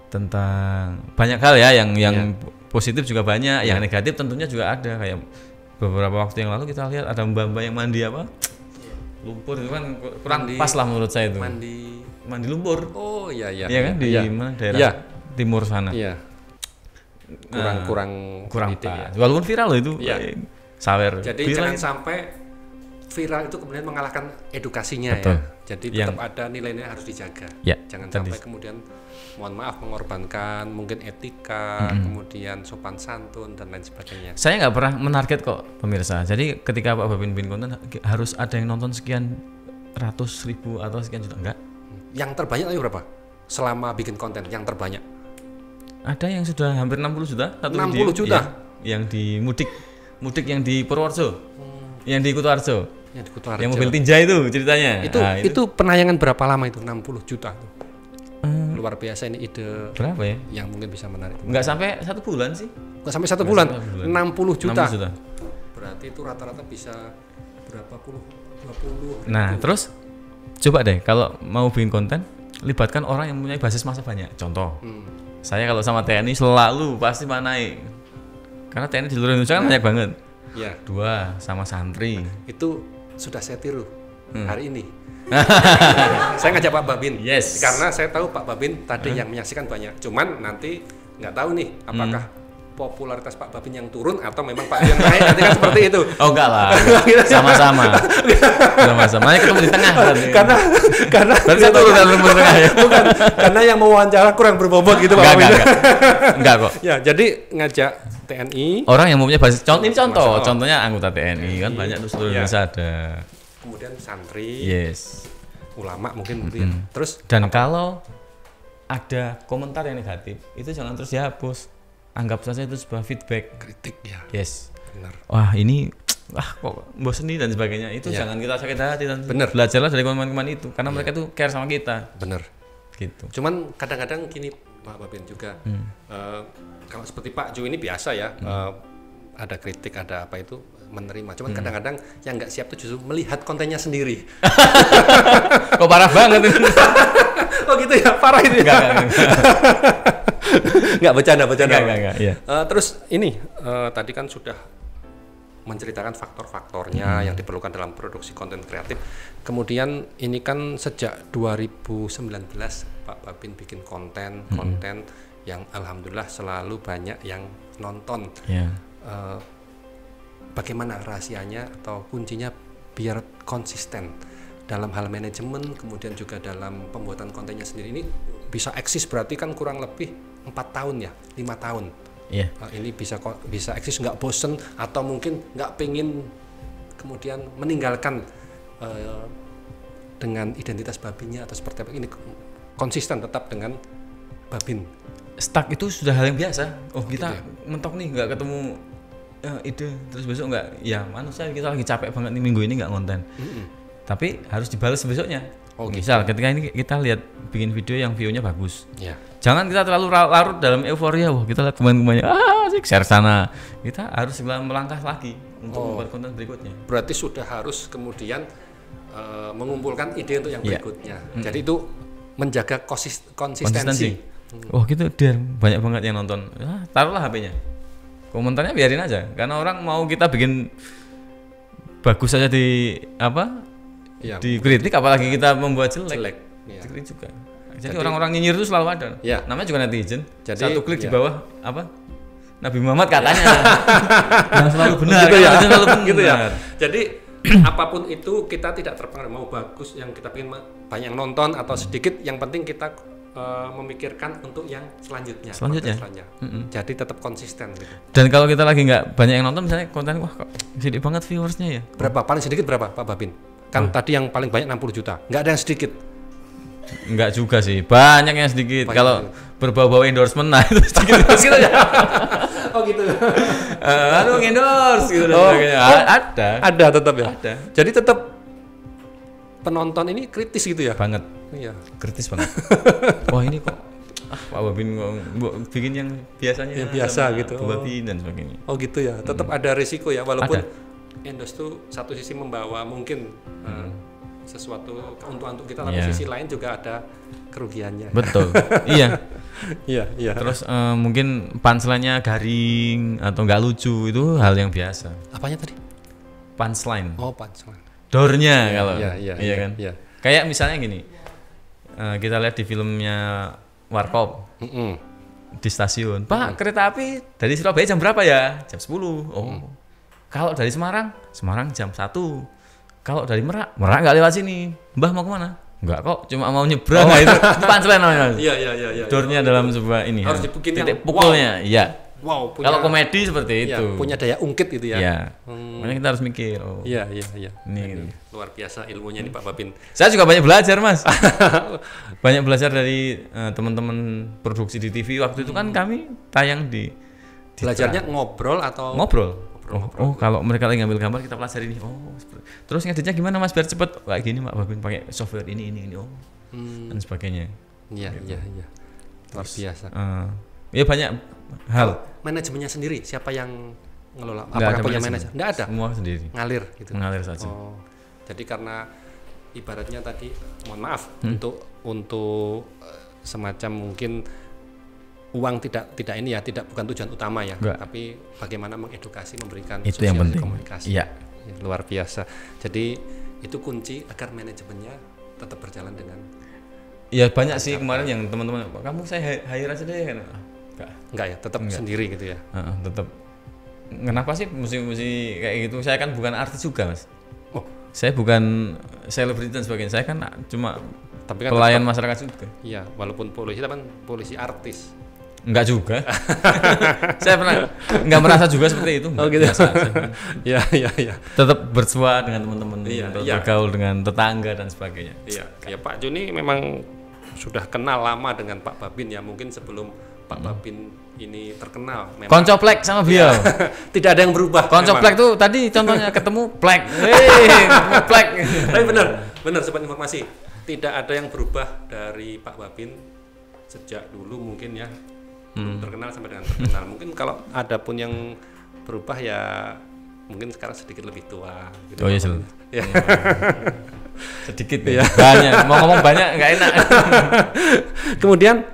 tentang banyak hal ya, yang positif juga banyak, yang negatif tentunya juga ada. Kayak beberapa waktu yang lalu kita lihat ada mbak-mbak yang mandi apa? Lumpur itu kan kurang pas lah menurut saya itu. Mandi lumpur. Oh iya. Iya kan di mana daerah timur sana. Iya. Kurang pas. Walaupun viral loh itu. Iya. Sawer. Jadi jangan sampai viral itu kemudian mengalahkan edukasinya. Betul. Ya. Jadi tetap ada nilai-nilai harus dijaga. Ya, jangan sampai kemudian mohon maaf mengorbankan mungkin etika, kemudian sopan santun dan lain sebagainya. Saya nggak pernah menarget kok pemirsa. Jadi ketika Pak Babin bikin konten harus ada yang nonton sekian ratus ribu atau sekian juta, enggak? Yang terbanyak tadi berapa? Selama bikin konten yang terbanyak? Ada yang sudah hampir 60 juta satu 60 video. Juta? Yang di mudik yang di Purworejo, yang di Kutoarjo. Yang mobil tinja itu ceritanya. Itu penayangan berapa lama itu? 60 juta tuh. Luar biasa ini ide. Berapa ya? Yang mungkin bisa menarik. Enggak sampai 1 bulan sih. Enggak sampai 1 bulan. 60 juta. 60 juta. Berarti itu rata-rata bisa berapa puluh? 20. Nah, terus coba deh kalau mau bikin konten, libatkan orang yang mempunyai basis massa banyak. Contoh. Saya kalau sama TNI selalu pasti naik. Karena TNI di seluruh Indonesia kan banyak banget. Iya. 2 sama santri. Itu sudah saya tiru hari ini. Saya ngajak Pak Babin, karena saya tahu Pak Babin tadi yang menyaksikan banyak. Cuman nanti nggak tahu nih apakah popularitas Pak Babin yang turun atau memang Pak yang naik. Nanti kan seperti itu. Oh enggak lah, sama-sama. Makanya ketemu di tengah. Karena saya turun dalam tengah ya. Bukan, karena yang mewawancara kurang berbobot gitu Pak Babin. Enggak kok. Ya, jadi ngajak TNI. Orang yang mempunyai basis. Contohnya anggota TNI kan banyak tuh seluruh Indonesia ada. Kemudian santri, ulama mungkin terus. Dan kalau ada komentar yang negatif, itu jangan terus dihapus. Anggap saja itu sebuah feedback, kritik ya. Benar. Wah ini, kok bosen nih dan sebagainya. Itu jangan kita sakit hati dan belajarlah dari komen-komen itu, karena mereka tuh care sama kita. Bener. Gitu. Cuman kadang-kadang gini Pak Babin juga, kalau seperti Pak Ju ini biasa ya, ada kritik, ada apa itu menerima. Cuman kadang-kadang yang nggak siap tuh justru melihat kontennya sendiri. Kok parah banget ini. Oh gitu ya, parah itu ya. Nggak bercanda. Iya. Terus ini tadi kan sudah menceritakan faktor-faktornya yang diperlukan dalam produksi konten kreatif. Kemudian ini kan sejak 2019 Pak Babin bikin konten yang alhamdulillah selalu banyak yang nonton. Bagaimana rahasianya atau kuncinya biar konsisten dalam hal manajemen, kemudian juga dalam pembuatan kontennya sendiri? Ini bisa eksis berarti kan kurang lebih 4 tahun ya, 5 tahun. Ini bisa eksis nggak bosen atau mungkin nggak pengen kemudian meninggalkan dengan identitas Babinnya atau seperti apa? Ini konsisten tetap dengan Babin. Stuck itu sudah hal yang biasa. Kita mentok nih nggak ketemu ide, terus besok nggak, ya manusia kita lagi capek banget nih minggu ini nggak konten. Tapi harus dibalas besoknya. Misal ketika ini kita lihat bikin video yang view-nya bagus. Ya. Jangan kita terlalu larut dalam euforia. Wah, kita lihat kemarin-kemarinnya asik share sana. Kita harus melangkah lagi untuk membuat konten berikutnya. Berarti sudah harus kemudian mengumpulkan ide untuk yang berikutnya. Jadi itu menjaga konsistensi. Oh gitu, dia banyak banget yang nonton. Taruhlah HP-nya. Komentarnya biarin aja, karena orang mau kita bikin bagus saja dikritik, apalagi kita membuat jelek. Dikritik juga. Jadi orang-orang nyinyir itu selalu ada. Namanya juga netizen. Jadi, satu klik di bawah Nabi Muhammad katanya yang selalu benar. Gitu ya. Selalu benar. Gitu ya. Jadi apapun itu kita tidak terpengaruh, mau bagus yang kita pengen banyak nonton atau sedikit, yang penting kita memikirkan untuk yang selanjutnya. Jadi tetap konsisten gitu. Dan kalau kita lagi nggak banyak yang nonton, misalnya konten wah kok sedikit banget viewersnya ya. Berapa? Paling sedikit berapa Pak Babin? Kan tadi yang paling banyak 60 juta. Nggak ada yang sedikit. Enggak juga sih, banyak yang sedikit. Kalau berbau-bau endorsement, nah itu sedikit gitu ya. Oh gitu. Endorse gitu. Ada tetap ya. Ada. Jadi tetap penonton ini kritis gitu ya. Banget. Iya. Kritis banget. Wah ini kok Pak Babin bikin yang biasanya. Yang biasa gitu. Babin dan sebagainya. Oh gitu ya. Tetap ada risiko ya, walaupun endorse itu satu sisi membawa mungkin sesuatu keuntungan untuk kita, tapi sisi lain juga ada kerugiannya. Betul. Iya. Iya. Terus mungkin punchline-nya garing atau nggak lucu, itu hal yang biasa. Apanya tadi? Punchline. Oh, punchline. Door-nya kalau. Iya kan? Iya. Kayak misalnya gini. Kita lihat di filmnya Warkop. Di stasiun. Pak, kereta api dari Surabaya jam berapa ya? Jam 10. Oh. Kalau dari Semarang jam 1. Kalau dari Merak nggak lewat sini. Mbah mau kemana? Enggak kok, cuma mau nyebrang. Itu punchline namanya. Iya. Door-nya dalam sebuah ini. Harus dibikin titik pukulnya. Iya. Wow, kalau komedi seperti itu. Punya daya ungkit gitu ya. Iya. Makanya kita harus mikir. Iya. Ini luar biasa ilmunya nih Pak Babin. Saya juga banyak belajar, Mas. Banyak belajar dari teman-teman produksi di TV. Waktu itu kan kami tayang di belajarnya ngobrol atau ngobrol. Oh, kalau mereka lagi ngambil gambar kita pelajari ini. Terus ngeditnya gimana Mas biar cepet? Kayak gini Pak Babin pakai software ini. Dan sebagainya. Iya. Luar biasa. Ya banyak hal. Manajemennya sendiri siapa yang ngelola? Apakah punya manajer? Nggak ada. Semua sendiri. Ngalir gitu. Mengalir saja. Jadi karena ibaratnya tadi, mohon maaf untuk semacam mungkin uang tidak bukan tujuan utama ya. Enggak. Tapi bagaimana mengedukasi, memberikan itu yang penting. Komunikasi. Iya. Luar biasa. Jadi itu kunci agar manajemennya tetap berjalan dengan. Ya banyak sih kemarin yang teman-teman, kamu saya hire aja deh. Enggak ya, tetap sendiri gitu ya. Tetap. Kenapa sih mesti kayak gitu? Saya kan bukan artis juga, Mas. Saya bukan selebriti dan sebagainya. Saya kan cuma pelayan masyarakat juga. Iya, walaupun polisi tapi polisi artis. Enggak juga. Saya pernah enggak merasa juga seperti itu. Oh gitu. Iya. Tetap bersua dengan teman-teman, bergaul dengan tetangga dan sebagainya. Iya. Ya Pak Juni memang sudah kenal lama dengan Pak Babin ya, mungkin sebelum Pak Babin ini terkenal. Koncoplek sama beliau. Tidak ada yang berubah. Koncoplek tuh tadi contohnya ketemu plek. Plek. Tapi benar sobat informasi. Tidak ada yang berubah dari Pak Babin sejak dulu mungkin ya. Terkenal sampai dengan terkenal. Mungkin kalau ada pun yang berubah ya mungkin sekarang sedikit lebih tua gitu. Oh iya, sedikit ya. Banyak. Mau ngomong banyak nggak enak. Kemudian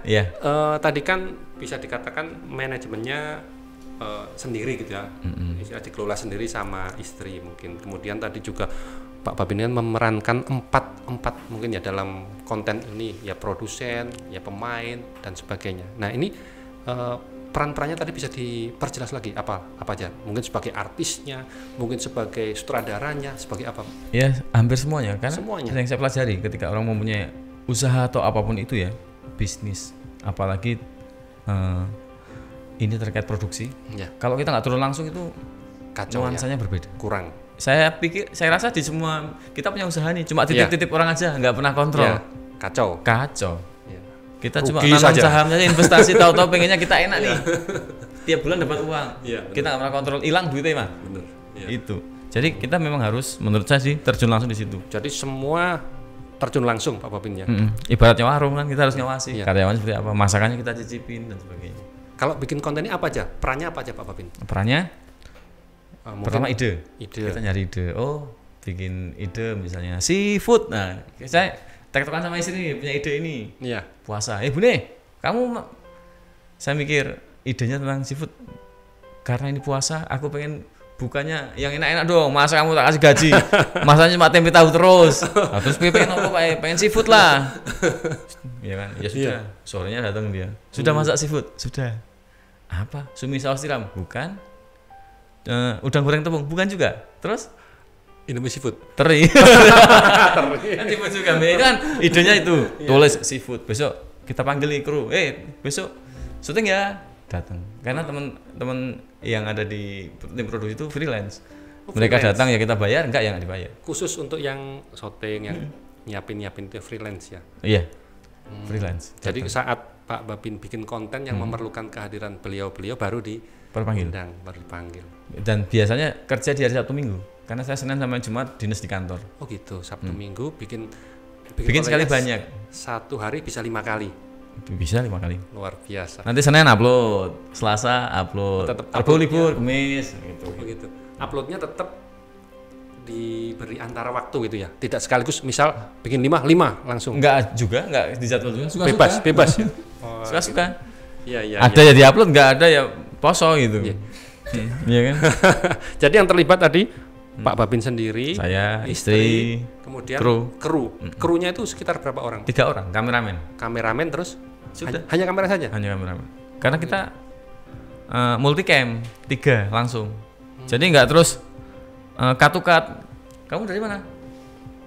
tadi kan bisa dikatakan manajemennya sendiri gitu ya. Istilah dikelola sendiri sama istri mungkin. Kemudian tadi juga Pak Babin kan memerankan empat mungkin ya dalam konten ini, ya produsen, ya pemain dan sebagainya. Nah ini peran-perannya tadi bisa diperjelas lagi apa aja? Mungkin sebagai artisnya, mungkin sebagai sutradaranya, sebagai apa? Ya hampir semuanya kan. Semuanya. Yang saya pelajari ketika orang mempunyai usaha atau apapun itu ya, bisnis, apalagi ini terkait produksi. Ya. Kalau kita nggak turun langsung itu kacau, nuansanya berbeda. Kurang. Saya rasa di semua kita punya usaha nih, cuma titip-titip orang aja, nggak pernah kontrol. Ya. Kacau. Ya. Kita rugi cuma nanam saham saja, investasi, tahu-tahu pengennya kita enak nih. Tiap bulan dapat uang. Ya, kita nggak pernah kontrol, hilang duitnya mah. Bener. Ya. Itu. Jadi kita memang harus, menurut saya sih, terjun langsung di situ. Jadi semua terjun langsung Pak Babin ya. Ibaratnya warung kan kita harus ngawasi karyawan seperti apa, masakannya kita cicipin dan sebagainya. Kalau bikin konten ini apa aja? Perannya apa aja Pak Babin? Perannya pertama ide. Kita nyari ide. Oh, bikin ide misalnya seafood. Nah, saya tektokan sama istri punya ide ini. Iya. Puasa. Bune, saya mikir idenya tentang seafood. Karena ini puasa, aku pengen bukannya yang enak-enak dong. Masa kamu tak kasih gaji? Masanya cuma tempe tahu terus. Nah, terus pengen apa Pak? Pengen seafood lah. Ya kan? Ya sudah. Sorenya datang dia. Sudah masak seafood? Sudah. Apa? Sumi saus tiram? Bukan. Udang goreng tepung? Bukan juga. Terus? Indomie seafood. Teri. Kan seafood juga. Itu kan idenya itu. Tulis seafood. Besok kita panggil kru. Besok syuting ya. Datang. Karena teman-teman yang ada di tim produksi itu freelance. Mereka datang ya kita bayar, enggak ya nggak dibayar. Khusus untuk yang syuting, yang nyiapin itu freelance ya. Iya. Freelance. Jadi saat Pak Babin bikin konten yang memerlukan kehadiran beliau baru dipanggil. Dan biasanya kerja di hari Sabtu Minggu. Karena saya Senin sampai Jumat dinas di kantor. Oh gitu. Sabtu Minggu bikin sekali banyak. Satu hari bisa 5 kali. Bisa 5 kali. Luar biasa. Nanti Senin upload, Selasa upload, Rabu libur, Kamis gitu. Begitu. Uploadnya tetap diberi antara waktu gitu ya. Tidak sekaligus misal bikin 5 langsung. Enggak dijadwal juga. Bebas ya. Suka-suka. Iya. Ada ya diupload, enggak ada ya poso gitu. Iya kan? Jadi yang terlibat tadi Pak Babin sendiri, saya, istri, kemudian kru. Krunya itu sekitar berapa orang? 3 orang, kameramen terus sudah. Hanya kamera saja? Hanya kameramen. Karena kita multicam 3 langsung. Jadi enggak terus cut. Kamu dari mana?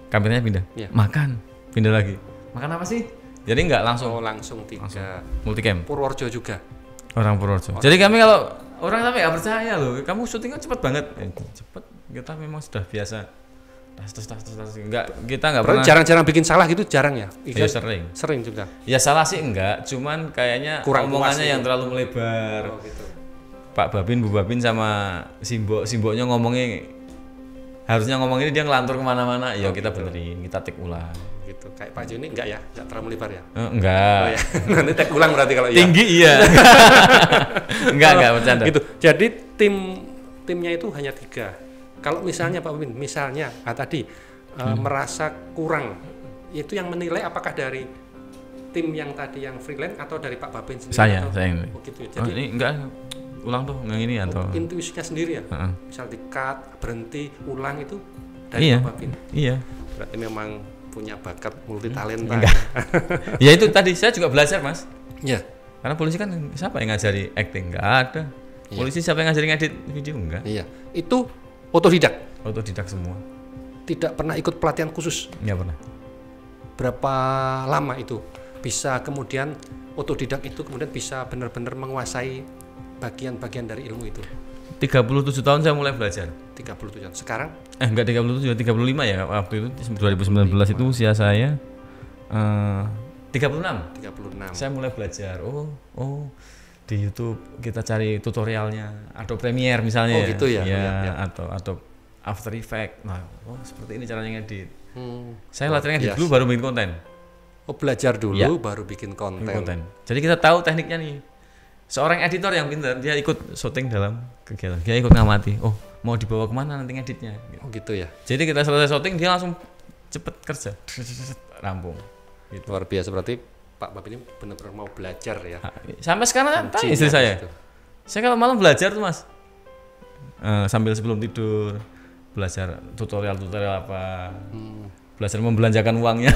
Kameranya pindah. Makan, pindah lagi. Makan apa sih? Jadi enggak langsung. Oh, langsung 3. Multicam. Purworejo juga. Orang Purworejo. Jadi kami kalau orang sampai nggak percaya loh, kamu syutingnya cepet banget. Cepet. Kita memang sudah biasa. Kita nggak pernah. Jarang-jarang bikin salah gitu, jarang ya? Iya sering juga. Ya salah sih enggak, cuman kayaknya kurang omongannya yang terlalu melebar. Oh, gitu. Pak Babin, Bu Babin sama Simboknya ngomongnya harusnya ngomong ini dia ngelantur kemana-mana. Ya kita benerin, kita take ulang. Gitu. Kayak Pak Joni enggak ya? Enggak terlalu melebar ya? Enggak. Oh, ya. Nanti take ulang berarti kalau tinggi iya. enggak bercanda. Gitu. Jadi timnya itu hanya 3. Kalau misalnya Pak Babin, tadi merasa kurang, itu yang menilai apakah dari tim yang tadi yang freelance atau dari Pak Babin sendiri? Saya. Oh, gitu ya. Jadi ini enggak ulang tuh yang ini atau intuisinya sendiri ya? Misal di-cut, berhenti, ulang itu dari Pak Babin? Iya. Berarti memang punya bakat multi talenta. Ya itu tadi saya juga belajar Mas. Iya. Karena polisi kan siapa yang ngajari acting? Enggak ada. Polisi siapa yang ngajari ngedit video? Enggak. Iya. Itu otodidak semua. Tidak pernah ikut pelatihan khusus? Enggak pernah. Berapa lama itu bisa kemudian otodidak itu kemudian bisa benar-benar menguasai bagian-bagian dari ilmu itu? 37 tahun saya mulai belajar. 37 tahun. Sekarang? Enggak 37, 35 ya waktu itu 2019 itu usia saya 36. Saya mulai belajar. Oh di YouTube kita cari tutorialnya Adobe Premiere misalnya. Oh gitu ya. Atau Adobe After Effects. Nah, seperti ini caranya ngedit. Saya latihan ngedit dulu baru bikin konten. Oh, belajar dulu baru bikin konten. Jadi kita tahu tekniknya nih. Seorang editor yang pintar, dia ikut syuting dalam kegiatan. Dia ikut ngamati. Oh, mau dibawa kemana nanti ngeditnya. Oh gitu ya. Jadi kita selesai syuting dia langsung cepet kerja. Rampung. Gitu. Luar biasa, berarti Pak Babin ini benar-benar mau belajar ya. Sampai sekarang kan istri saya. Gitu. Saya kalau malam belajar tuh Mas. Sambil sebelum tidur belajar tutorial apa. Belajar membelanjakan uangnya.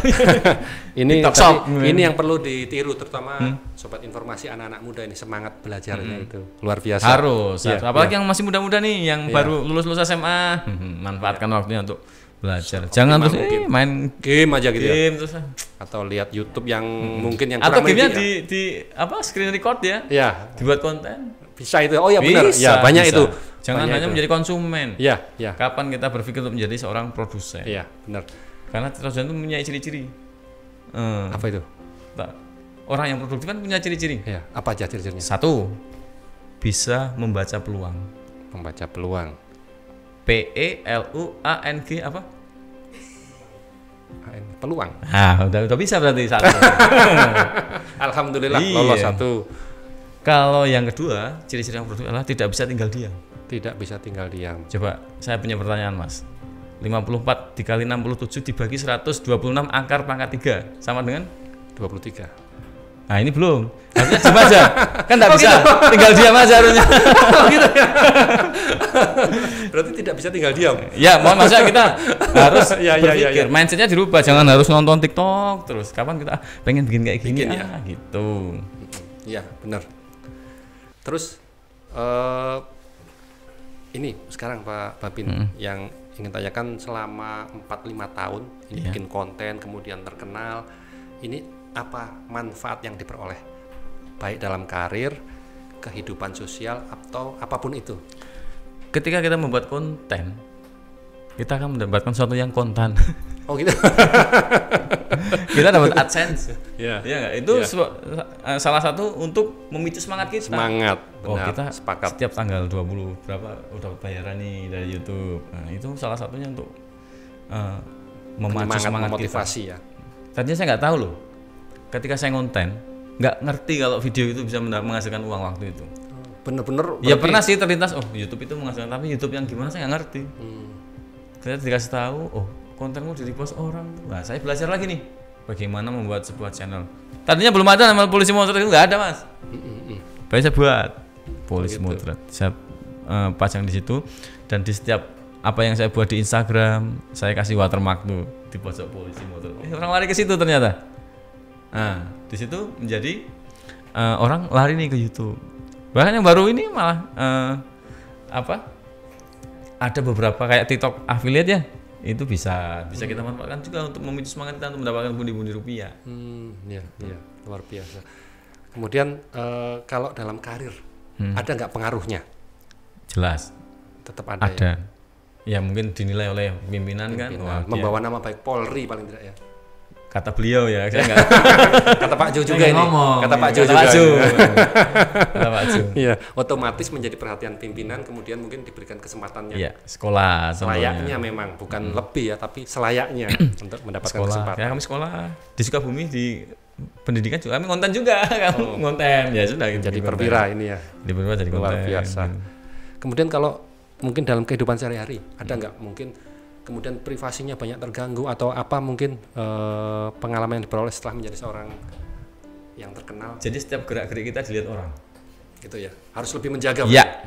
ini yang perlu ditiru terutama sobat informasi anak-anak muda ini, semangat belajarnya itu luar biasa. Harus. Apalagi yang masih muda-muda nih, yang baru lulus SMA, manfaatkan waktunya untuk belajar. Jangan terus main game aja gitu game, terus atau lihat YouTube yang mungkin yang kurang. Atau gamenya di screen record ya. Ya. Dibuat konten. Bisa itu. Oh ya benar. Ya banyak itu. Jangan hanya menjadi konsumen. Ya. Kapan kita berpikir untuk menjadi seorang produsen? Iya, benar. Karena produsen itu punya ciri-ciri. Apa itu? Orang yang produktif kan punya ciri-ciri. Ya, apa aja ciri-cirinya? 1, bisa membaca peluang. Membaca peluang. PELUANG apa? peluang. Udah bisa berarti satu. Alhamdulillah lolos satu. Kalau yang kedua, ciri-ciri yang produktif adalah tidak bisa tinggal diam. Tidak bisa tinggal diam. Coba saya punya pertanyaan, Mas. 54 dikali 67 dibagi 126 akar pangkat 3 sama dengan 23. Nah ini belum. Harusnya diam aja. Kan enggak bisa. Gitu? Tinggal diam aja harusnya. Gitu ya. Berarti tidak bisa tinggal diam. Ya, maksudnya kita harus berpikir, mindsetnya dirubah. Jangan harus nonton TikTok terus. Kapan kita pengen bikin kayak gini gitu. Iya, benar. Terus ini sekarang Pak Babin yang ingin tanyakan, selama 4-5 tahun ini bikin konten kemudian terkenal, ini apa manfaat yang diperoleh baik dalam karir, kehidupan sosial atau apapun itu? Ketika kita membuat konten, kita akan mendapatkan sesuatu yang kontan. Oh gitu. Kita dapat AdSense. Iya enggak? Itu salah satu untuk memicu semangat kita. Semangat. Benar, kita sepakat. Setiap tanggal 20 berapa udah bayaran nih dari YouTube. Nah, itu salah satunya untuk memacu semangat motivasi kita. Ya. Tadinya saya nggak tahu loh. Ketika saya ngonten, nggak ngerti kalau video itu bisa menghasilkan uang waktu itu. Bener-bener. Ya pernah sih terlintas, YouTube itu menghasilkan, tapi YouTube yang gimana saya nggak ngerti. Saya dikasih tahu, kontenmu di repost orang. Nah, saya belajar lagi nih bagaimana membuat sebuah channel. Tadinya belum ada nama Polisi Motret, itu nggak ada, Mas. Baik, saya buat Polisi Motret. Saya pasang di situ, dan di setiap apa yang saya buat di Instagram, saya kasih watermark tuh di pojok Polisi Motret. Orang lari ke situ ternyata. Nah, di situ menjadi orang lari nih ke YouTube. Bahkan yang baru ini malah ada beberapa kayak TikTok affiliate ya. Itu bisa kita manfaatkan juga untuk memicu semangat kita untuk mendapatkan pundi-pundi rupiah. Iya, luar biasa. Kemudian kalau dalam karir ada nggak pengaruhnya? Jelas. Tetap ada. Ya mungkin dinilai oleh pimpinan kan. Wah, membawa nama baik Polri paling tidak ya. Kata beliau ya, saya enggak. Kata Pak Jo juga ini. Kata Pak Jo juga. Kata Pak Jo. Iya, otomatis menjadi perhatian pimpinan, kemudian mungkin diberikan kesempatannya. Iya, sekolah selayaknya memang, bukan lebih ya, tapi selayaknya untuk mendapatkan kesempatan. Ya, kami sekolah di Sukabumi, di pendidikan juga kami konten juga, konten. Ya sudah jadi perwira ini ya. Di perwira jadi konten. Luar biasa. Kemudian kalau mungkin dalam kehidupan sehari-hari ada nggak mungkin kemudian privasinya banyak terganggu atau apa mungkin pengalaman yang diperoleh setelah menjadi seorang yang terkenal? Jadi setiap gerak-gerik kita dilihat orang. Gitu ya. Harus lebih menjaga. Iya.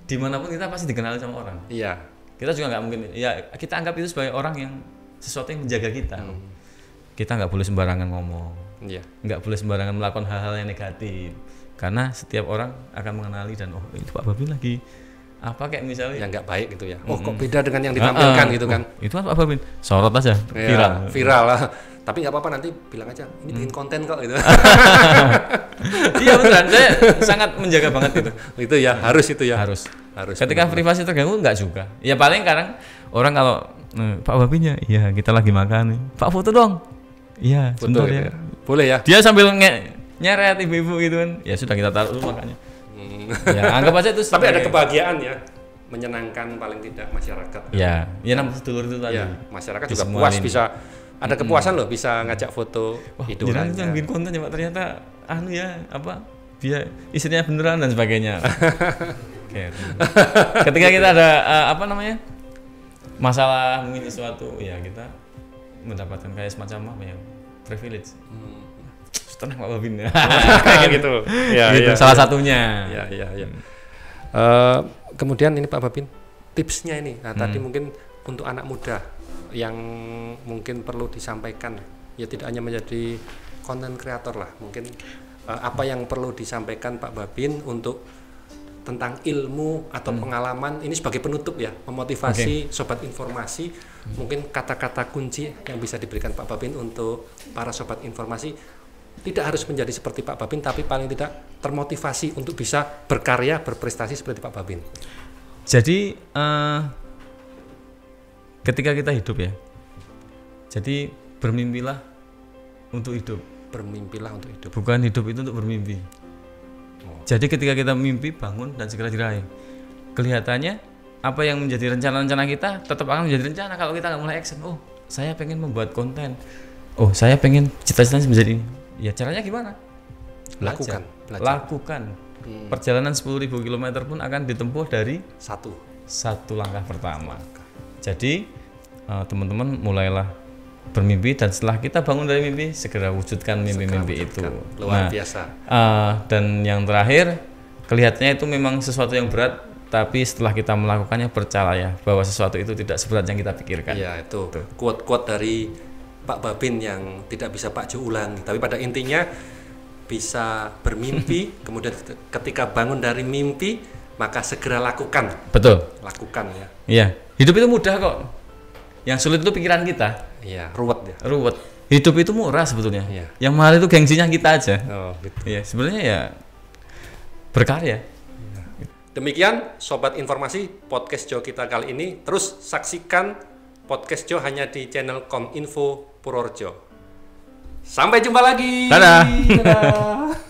Dimanapun kita pasti dikenali sama orang. Iya. Kita juga nggak mungkin. Ya kita anggap itu sebagai orang yang sesuatu yang menjaga kita. Kita nggak boleh sembarangan ngomong. Iya. Nggak boleh sembarangan melakukan hal-hal yang negatif. Karena setiap orang akan mengenali dan itu Pak Babin lagi apa kayak misalnya yang nggak baik gitu ya. Kok beda dengan yang ditampilkan gitu kan. Itu kan Pak Babin sorot aja viral lah. Tapi nggak apa-apa, nanti bilang aja ini bikin konten kok gitu. Iya beneran, saya sangat menjaga banget itu. Itu ya harus itu ya. Harus. Ketika privasi terganggu nggak juga. Ya paling kadang orang kalau Pak Babin ya kita lagi makan nih. Pak foto dong. Iya sebentar ya. Boleh ya. Dia sambil nyeret ibu-ibu gitu kan. Ya sudah kita taruh dulu makanya. Ya anggap aja itu. Tapi ada kebahagiaan ya, menyenangkan paling tidak masyarakat. Ya nama sedulur itu tadi. Ya, masyarakat juga puas ini. Bisa ada kepuasan loh, bisa ngajak foto idola. Jangan bikin konten ya Pak, ternyata dia istrinya beneran dan sebagainya. Ketika kita ada masalah mungkin sesuatu ya kita mendapatkan kayak semacam privilege. Tenang Pak Babin ya. Kayak gitu. Ya, salah satunya. Ya. Kemudian ini Pak Babin, tipsnya ini. Nah, tadi mungkin untuk anak muda yang mungkin perlu disampaikan, ya tidak hanya menjadi konten kreator lah. Mungkin apa yang perlu disampaikan Pak Babin untuk tentang ilmu atau pengalaman ini sebagai penutup ya, memotivasi sobat informasi. Mungkin kata-kata kunci yang bisa diberikan Pak Babin untuk para sobat informasi. Tidak harus menjadi seperti Pak Babin, tapi paling tidak termotivasi untuk bisa berkarya, berprestasi seperti Pak Babin. Jadi ketika kita hidup ya, jadi bermimpilah untuk hidup. Bermimpilah untuk hidup. Bukan hidup itu untuk bermimpi. Jadi ketika kita mimpi, bangun dan segera diraih. Kelihatannya apa yang menjadi rencana-rencana kita tetap akan menjadi rencana kalau kita nggak mulai action. saya pengen membuat konten. Oh, saya pengen cita-citanya menjadi ini. Ya caranya gimana? Belajar. Lakukan. Perjalanan 10.000 km pun akan ditempuh dari satu langkah pertama. Jadi teman-teman mulailah bermimpi, dan setelah kita bangun dari mimpi, segera wujudkan mimpi-mimpi itu. Luar biasa. Dan yang terakhir, kelihatannya itu memang sesuatu yang berat, tapi setelah kita melakukannya, percaya bahwa sesuatu itu tidak seberat yang kita pikirkan. Iya, itu quote-quote dari Pak Babin yang tidak bisa Pak Jo ulangi, tapi pada intinya bisa bermimpi, kemudian ketika bangun dari mimpi, maka segera lakukan. Betul. Lakukan ya. Iya, hidup itu mudah kok. Yang sulit itu pikiran kita. Iya, ruwet ya. Ruwet. Hidup itu murah sebetulnya. Iya. Yang mahal itu gengsinya kita aja. Oh, gitu. Iya, sebenarnya ya berkarya. Demikian Sobat Informasi podcast Jo kita kali ini. Terus saksikan podcast Jo hanya di channel Kominfo Purworejo. Sampai jumpa lagi. Dadah. Dadah.